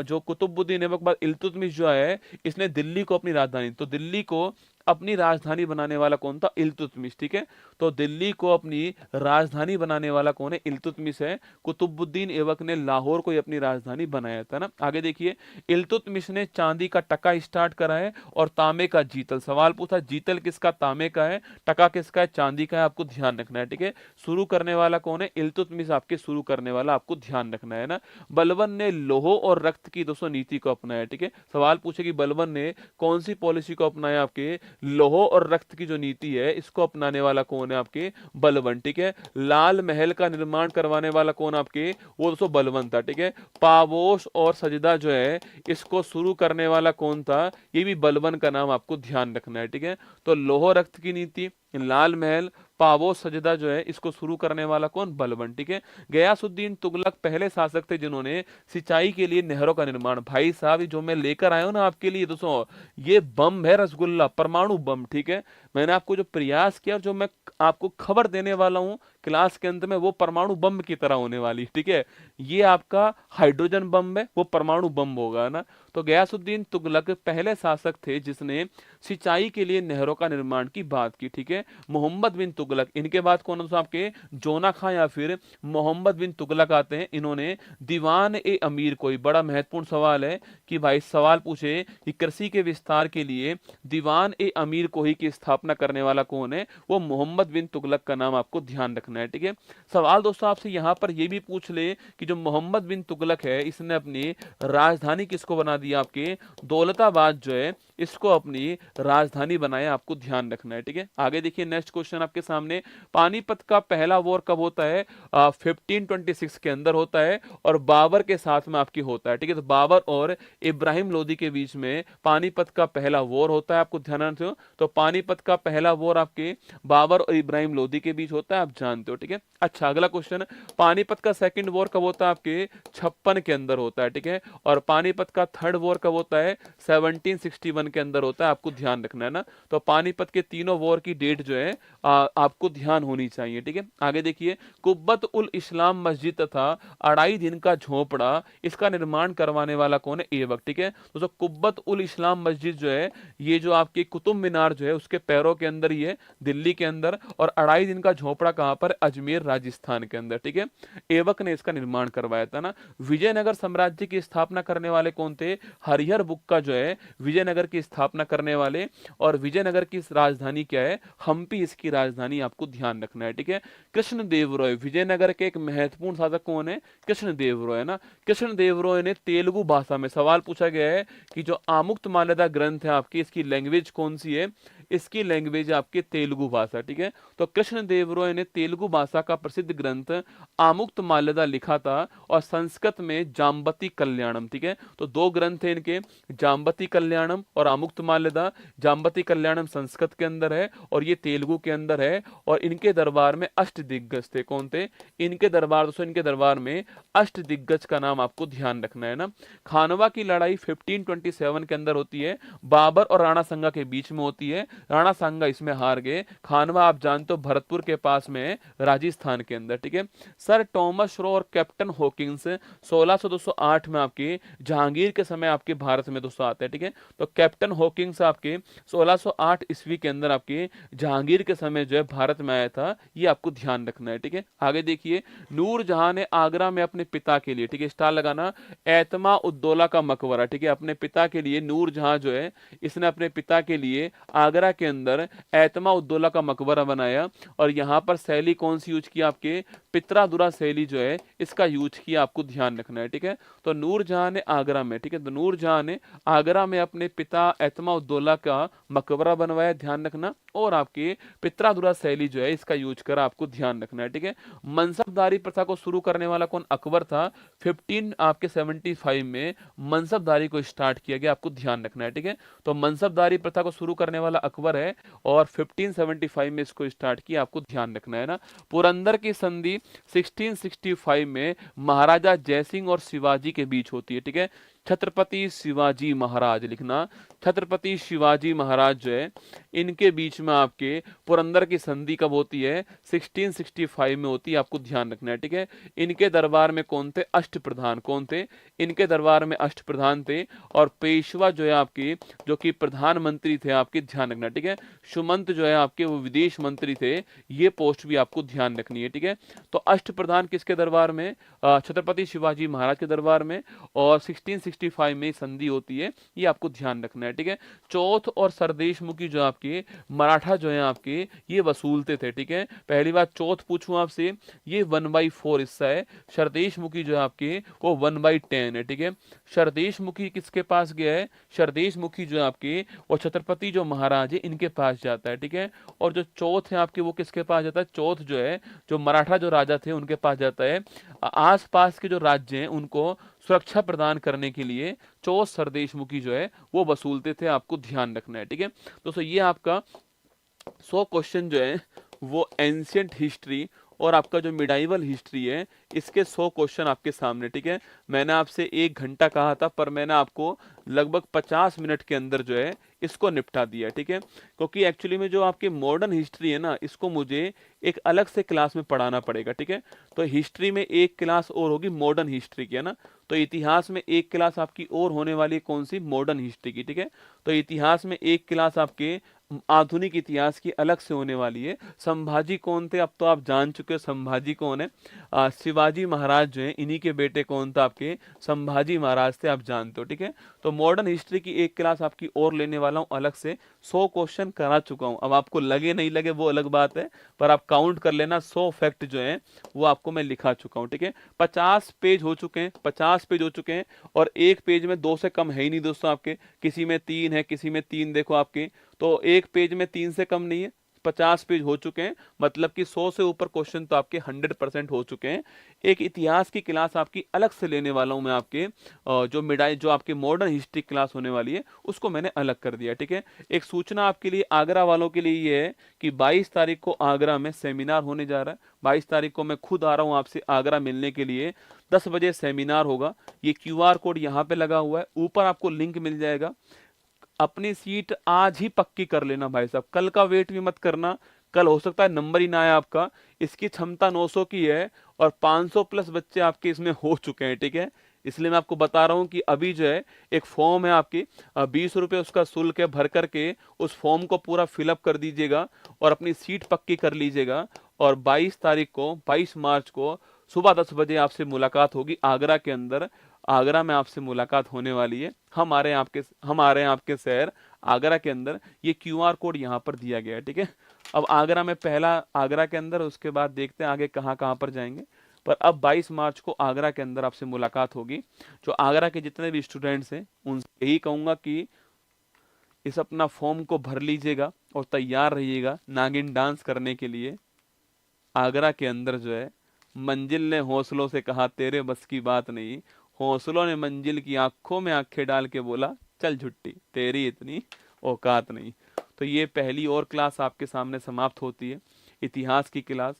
जो कुतुबुद्दीन ऐबक बाद इल्तुतमिश जो है इसने दिल्ली को अपनी राजधानी, तो दिल्ली को अपनी राजधानी बनाने वाला कौन था, इल्तुतमिश, ठीक है। तो दिल्ली को अपनी राजधानी बनाने वाला कौन है, इल्तुतमिश है। कुतुबुद्दीन ऐबक ने लाहौर को अपनी राजधानी बनाया था ना। आगे देखिए, इल्तुतमिश ने चांदी का टका स्टार्ट करा है और तांबे का जीतल। सवाल पूछा जीतल किसका, तांबे का है, टका किसका है, चांदी का है, आपको ध्यान रखना है, ठीक है। शुरू करने वाला कौन है, इल्तुतमिश आपके शुरू करने वाला, आपको ध्यान रखना है ना। बलबन ने लोह और रक्त की दोस्तों नीति को अपनाया, ठीक है। सवाल पूछे कि बलबन ने कौन सी पॉलिसी को अपनाया, आपके लोह और रक्त की जो नीति है इसको अपनाने वाला कौन है, आपके बलबन, ठीक है। लाल महल का निर्माण करवाने वाला कौन आपके, वो दोस्तों बलबन था, ठीक है। पावोश और सजदा जो है इसको शुरू करने वाला कौन था, ये भी बलबन का नाम आपको ध्यान रखना है, ठीक है। तो लोह रक्त की नीति, लाल महल, पावो सजदा जो है इसको शुरू करने वाला कौन, बलबन, ठीक है। गयासुद्दीन तुगलक पहले शासक थे जिन्होंने सिंचाई के लिए नहरों का निर्माण, भाई साहब जो मैं लेकर आया हूं ना आपके लिए दोस्तों, ये बम है, रसगुल्ला, परमाणु बम, ठीक है। मैंने आपको जो प्रयास किया और जो मैं आपको खबर देने वाला हूं क्लास के अंत में वो परमाणु बम की तरह होने वाली, ठीक है। ये आपका हाइड्रोजन बम है, वो परमाणु बम होगा ना। तो गयासुद्दीन तुगलक पहले शासक थे जिसने सिंचाई के लिए नहरों का निर्माण की बात की, ठीक है। मोहम्मद बिन तुगलक, इनके बाद कौन सा आपके, जोना खां या फिर मोहम्मद बिन तुगलक आते हैं। इन्होंने दीवान ए अमीर, कोई बड़ा महत्वपूर्ण सवाल है कि भाई सवाल पूछे कि कृषि के विस्तार के लिए दीवान ए अमीर कोही की स्थापना करने वाला कौन है, वो मोहम्मद बिन तुगलक का नाम आपको ध्यान रखना है, ठीक है। सवाल दोस्तों आपसे यहां पर यह भी पूछ ले कि जो मोहम्मद बिन तुगलक है इसने अपनी राजधानी किसको बना दिया, आपके दौलताबाद जो है इसको अपनी राजधानी बनाया, आपको ध्यान रखना है, ठीक है। आगे देखिए नेक्स्ट क्वेश्चन आपके सामने, पानीपत का पहला वॉर कब होता है, 1526 के अंदर होता है और बाबर के साथ में आपकी होता है, ठीक है। तो बाबर और इब्राहिम लोदी के बीच में पानीपत का पहला वॉर होता है, आपको ध्यान रखना है। तो पानीपत का पहला वॉर आपके बाबर और इब्राहिम लोदी के बीच होता है, आप जानते हो, ठीक है। अच्छा अगला क्वेश्चन, पानीपत का सेकंड वॉर कब होता है, आपके 56 के अंदर होता है, ठीक है। और पानीपत का थर्ड वॉर कब होता है, 1761 1947 के अंदर होता है, आपको ध्यान रखना है ना। तो पानीपत के तीनों वॉर की डेट जो है आपको ध्यान होनी चाहिए, ठीक है। आगे देखिए, कुब्बत उल इस्लाम मस्जिद तथा 2.5 दिन का झोपड़ा, इसका निर्माण करवाने वाला कौन है? ऐबक, ठीक है। दोस्तों कुब्बत उल इस्लाम मस्जिद जो है, ये जो आपकी कुतुब मीनार जो है उसके पैरों के अंदर ही है, दिल्ली के अंदर, और 2.5 दिन का झोपड़ा कहाँ पर? अजमेर राजस्थान के अंदर, ठीक है। ऐबक ने इसका निर्माण करवाया था ना। विजयनगर साम्राज्य की स्थापना करने वाले कौन थे? हरिहर बुक्का जो है विजयनगर की स्थापना करने वाले, और विजयनगर की राजधानी क्या है? हम्पी इसकी राजधानी, आपको ध्यान रखना है, ठीक है। कृष्णदेव राय, विजयनगर के एक महत्वपूर्ण शासक कौन है? कृष्णदेव राय ना। कृष्णदेव राय ने तेलुगु भाषा में, सवाल पूछा गया है कि जो आमुक्तमाल्यदा ग्रंथ है आपकी, इसकी लैंग्वेज कौन सी है? इसकी लैंग्वेज आपके तेलुगु भाषा, ठीक है। तो कृष्णदेव राय ने तेलुगु भाषा का प्रसिद्ध ग्रंथ आमुक्तमाल्यदा लिखा था, और संस्कृत में जाम्बती कल्याणम, ठीक है। तो दो ग्रंथ हैं इनके, जाम्बती कल्याणम और आमुक्तमाल्यदा। जाम्बती कल्याणम संस्कृत के अंदर है और ये तेलुगु के अंदर है, और इनके दरबार में अष्टदिग्गज थे। कौन थे इनके दरबार? दोस्तों इनके दरबार में अष्टदिग्गज का नाम आपको ध्यान रखना है ना। खानवा की लड़ाई 1527 के अंदर होती है, बाबर और राणा सांगा के बीच में होती है। राणा सांगा इसमें हार गए। खानवा आप जानते हो भरतपुर के पास में है, राजस्थान के अंदर, ठीक है। सर टॉमस रो और कैप्टन हॉकिंस 1600-208 में आपके जहांगीर के समय आपके भारत में दोस्तों आते हैं, ठीक है। तो कैप्टन हॉकिंस आपके 1608 ईस्वी के अंदर आपके जहांगीर के समय जो है भारत में आया था, ये आपको ध्यान रखना है, ठीक है। आगे देखिए, नूरजहां ने आगरा में अपने पिता के लिए, ठीक है, स्टार लगाना, एतमा उद्दौला का मकबरा, ठीक है, अपने पिता के लिए नूरजहां जो है इसने अपने पिता के लिए आगरा के अंदर एतमा उद्दौला का मकबरा बनाया, और यहाँ पर शैली कौन सी यूज की? आपके पित्रादुरा शैली जो है इसका यूज किया, आपको ध्यान रखना है, ठीक है। तो नूरजहां ने आगरा में, ठीक है, तो नूरजहां ने आगरा में अपने पिता एतमा उद्दौला का मकबरा बनवाया, ध्यान रखना, और आपके पित्रादुरा शैली जो है इसका यूज करा, आपको ध्यान रखना है, ठीक है। मनसबदारी प्रथा को शुरू करने वाला कौन? अकबर था। 1575 में मनसबदारी को स्टार्ट किया गया, आपको ध्यान रखना है, ठीक है। तो मनसबदारी प्रथा को शुरू करने वाला अकबर है, और 1575 में इसको स्टार्ट किया, आपको ध्यान रखना है ना। पुरंदर की संधि 1665 में महाराजा जयसिंह और शिवाजी के बीच होती है, ठीक है। छत्रपति शिवाजी महाराज लिखना, छत्रपति शिवाजी महाराज जो है इनके बीच में आपके पुरंदर की संधि कब होती है? 1665 में होती है, आपको ध्यान रखना है, ठीक है। इनके दरबार में कौन थे? अष्टप्रधान। कौन थे इनके दरबार में? अष्टप्रधान थे, और पेशवा जो है आपके, जो कि प्रधानमंत्री थे, आपके ध्यान रखना, ठीक है। सुमंत जो है आपके वो विदेश मंत्री थे, ये पोस्ट भी आपको ध्यान रखनी है, ठीक है। तो अष्टप्रधान किसके दरबार में? छत्रपति शिवाजी महाराज के दरबार में, और 1665 में संधि होती है, ये आपको ध्यान रखना है, ठीक है। चौथ और सरदेशमुखी जो आपके मराठा जो है आपके, ये वसूलते थे, ठीक है। पहली बात चौथ पूछूं आपसे, ये 1/4 हिस्सा है। सरदेशमुखी जो है आपके वो 1/10 है, ठीक है। सरदेशमुखी किसके पास गया है? सरदेशमुखी जो है आपके वो छत्रपति जो महाराज है इनके पास जाता है, ठीक है। और जो चौथ है आपके वो किसके पास जाता है? चौथ जो है जो मराठा जो राजा थे उनके पास जाता है। आस पास के जो राज्य हैं उनको सुरक्षा प्रदान करने के लिए चौथ सरदेशमुखी जो है वो वसूलते थे, आपको ध्यान रखना है, ठीक है। दोस्तों ये आपका 100 क्वेश्चन जो है वो एंशियंट हिस्ट्री और आपका जो मिडाइवल हिस्ट्री है इसके 100 क्वेश्चन आपके सामने, ठीक है। मैंने आपसे 1 घंटा कहा था, पर मैंने आपको लगभग 50 मिनट के अंदर जो है इसको निपटा दिया, ठीक है। क्योंकि एक्चुअली में जो आपकी मॉडर्न हिस्ट्री है ना, इसको मुझे एक अलग से क्लास में पढ़ाना पड़ेगा, ठीक है। तो हिस्ट्री में एक क्लास और होगी मॉडर्न हिस्ट्री की, है ना। तो इतिहास में एक क्लास आपकी और होने वाली है, कौन सी? मॉडर्न हिस्ट्री की, ठीक है। तो इतिहास में एक क्लास आपके आधुनिक इतिहास की अलग से होने वाली है। संभाजी कौन थे? अब तो आप जान चुके हो संभाजी कौन है। शिवाजी महाराज जो है इन्हीं के बेटे कौन था? आपके संभाजी महाराज थे, आप जानते हो, ठीक है। तो मॉडर्न हिस्ट्री की एक क्लास आपकी और लेने वाला हूं अलग से। 100 क्वेश्चन करा चुका हूं, अब आपको लगे नहीं लगे वो अलग बात है, पर आप काउंट कर लेना 100 फैक्ट जो है वो आपको मैं लिखा चुका हूं, ठीक है। 50 पेज हो चुके हैं, 50 पेज हो चुके हैं, और एक पेज में 2 से कम है ही नहीं दोस्तों आपके। किसी में 3 है, किसी में 3 देखो आपके, तो एक पेज में 3 से कम नहीं है। 50 पेज हो चुके हैं, मतलब कि 100 से ऊपर क्वेश्चन तो आपके 100% हो चुके हैं। एक इतिहास की क्लास आपकी अलग से लेने वाला हूं मैं आपके, जो आपकी मॉडर्न हिस्ट्री क्लास होने वाली है उसको मैंने अलग कर दिया, ठीक है। एक सूचना आपके लिए आगरा वालों के लिए ये है कि 22 तारीख को आगरा में सेमिनार होने जा रहा है। 22 तारीख को मैं खुद आ रहा हूं आपसे आगरा मिलने के लिए। 10 बजे सेमिनार होगा। ये QR कोड यहाँ पे लगा हुआ है, ऊपर आपको लिंक मिल जाएगा। अपनी सीट आज ही पक्की कर लेना भाई साहब, कल का वेट भी मत करना, कल हो सकता है नंबर ही ना आए आपका। इसकी क्षमता 900 की है और 500 प्लस बच्चे आपके इसमें हो चुके हैं, ठीक है। इसलिए मैं आपको बता रहा हूँ कि अभी जो है एक फॉर्म है आपकी, 20 रुपये उसका शुल्क है, भर करके उस फॉर्म को पूरा फिलअप कर दीजिएगा और अपनी सीट पक्की कर लीजिएगा। और 22 तारीख को, 22 मार्च को सुबह 10 बजे आपसे मुलाकात होगी आगरा के अंदर। आगरा में आपसे मुलाकात होने वाली है। हम आ रहे हैं आपके शहर आगरा के अंदर। ये क्यूआर कोड यहाँ पर दिया गया है, ठीक है। अब आगरा में पहला आगरा के अंदर, उसके बाद देखते हैं आगे कहाँ कहाँ पर जाएंगे। पर अब 22 मार्च को आगरा के अंदर आपसे मुलाकात होगी। जो आगरा के जितने भी स्टूडेंट्स हैं उनसे यही कहूंगा कि इस अपना फॉर्म को भर लीजिएगा और तैयार रहिएगा नागिन डांस करने के लिए। आगरा के अंदर जो है, मंजिल ने हौसलों से कहा तेरे बस की बात नहीं, हौसलों ने मंजिल की आंखों में आंखें डाल के बोला चल झुट्टी तेरी इतनी औकात नहीं। तो ये पहली और क्लास आपके सामने समाप्त होती है, इतिहास की क्लास।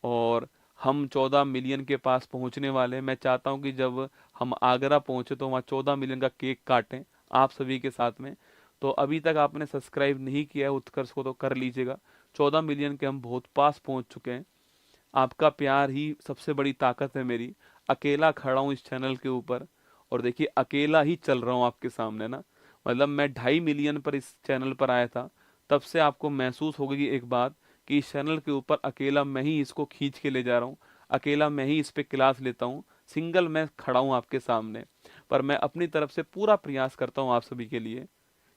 और हम 14 मिलियन के पास पहुंचने वाले हैं। मैं चाहता हूं कि जब हम आगरा पहुंचे तो वहाँ 14 मिलियन का केक काटें आप सभी के साथ में। तो अभी तक आपने सब्सक्राइब नहीं किया है उत्कर्ष को तो कर लीजिएगा। 14 मिलियन के हम बहुत पास पहुंच चुके हैं। आपका प्यार ही सबसे बड़ी ताकत है मेरी। अकेला खड़ा हूँ इस चैनल के ऊपर और देखिए अकेला ही चल रहा हूँ आपके सामने ना। मतलब मैं 2.5 मिलियन पर इस चैनल पर आया था, तब से आपको महसूस होगी एक बात कि इस चैनल के ऊपर अकेला मैं ही इसको खींच के ले जा रहा हूँ, अकेला मैं ही इस पे क्लास लेता हूँ, सिंगल मैं खड़ा हूँ आपके सामने। पर मैं अपनी तरफ से पूरा प्रयास करता हूँ आप सभी के लिए,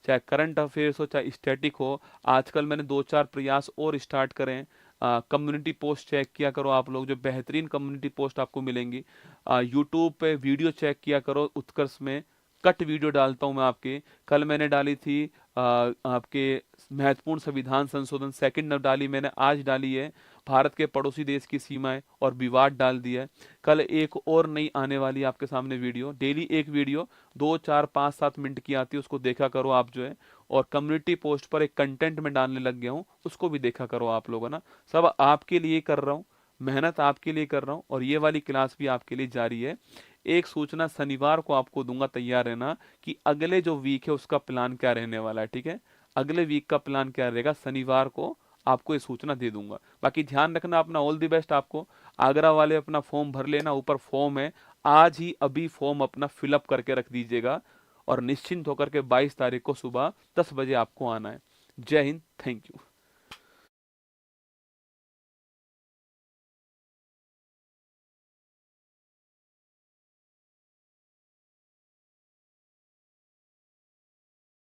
चाहे करंट अफेयर्स हो चाहे स्टैटिक हो। आजकल मैंने 2-4 प्रयास और स्टार्ट करे हैं। कम्युनिटी पोस्ट चेक किया करो आप लोग, जो बेहतरीन कम्युनिटी पोस्ट आपको मिलेंगी। यूट्यूब पे वीडियो चेक किया करो, उत्कर्ष में कट वीडियो डालता हूं मैं आपके। कल मैंने डाली थी आपके महत्वपूर्ण संविधान संशोधन, सेकंड डाली मैंने, आज डाली है भारत के पड़ोसी देश की सीमाएं और विवाद डाल दिया है। कल एक और नई आने वाली है आपके सामने वीडियो, डेली एक वीडियो 2, 4, 5, 7 मिनट की आती है, उसको देखा करो आप जो है। और कम्युनिटी पोस्ट पर एक कंटेंट में डालने लग गया हूँ, उसको भी देखा करो आप लोगों ना। सब आपके लिए कर रहा हूँ, मेहनत आपके लिए कर रहा हूँ और ये वाली क्लास भी आपके लिए जारी है। एक सूचना शनिवार को आपको दूंगा, तैयार रहना कि अगले जो वीक है उसका प्लान क्या रहने वाला है, ठीक है। अगले वीक का प्लान क्या रहेगा शनिवार को आपको ये सूचना दे दूंगा। बाकी ध्यान रखना अपना, ऑल द बेस्ट आपको। आगरा वाले अपना फॉर्म भर लेना, ऊपर फॉर्म है, आज ही अभी फॉर्म अपना फिलअप करके रख दीजिएगा और निश्चिंत होकर के 22 तारीख को सुबह 10 बजे आपको आना है। जय हिंद, थैंक यू।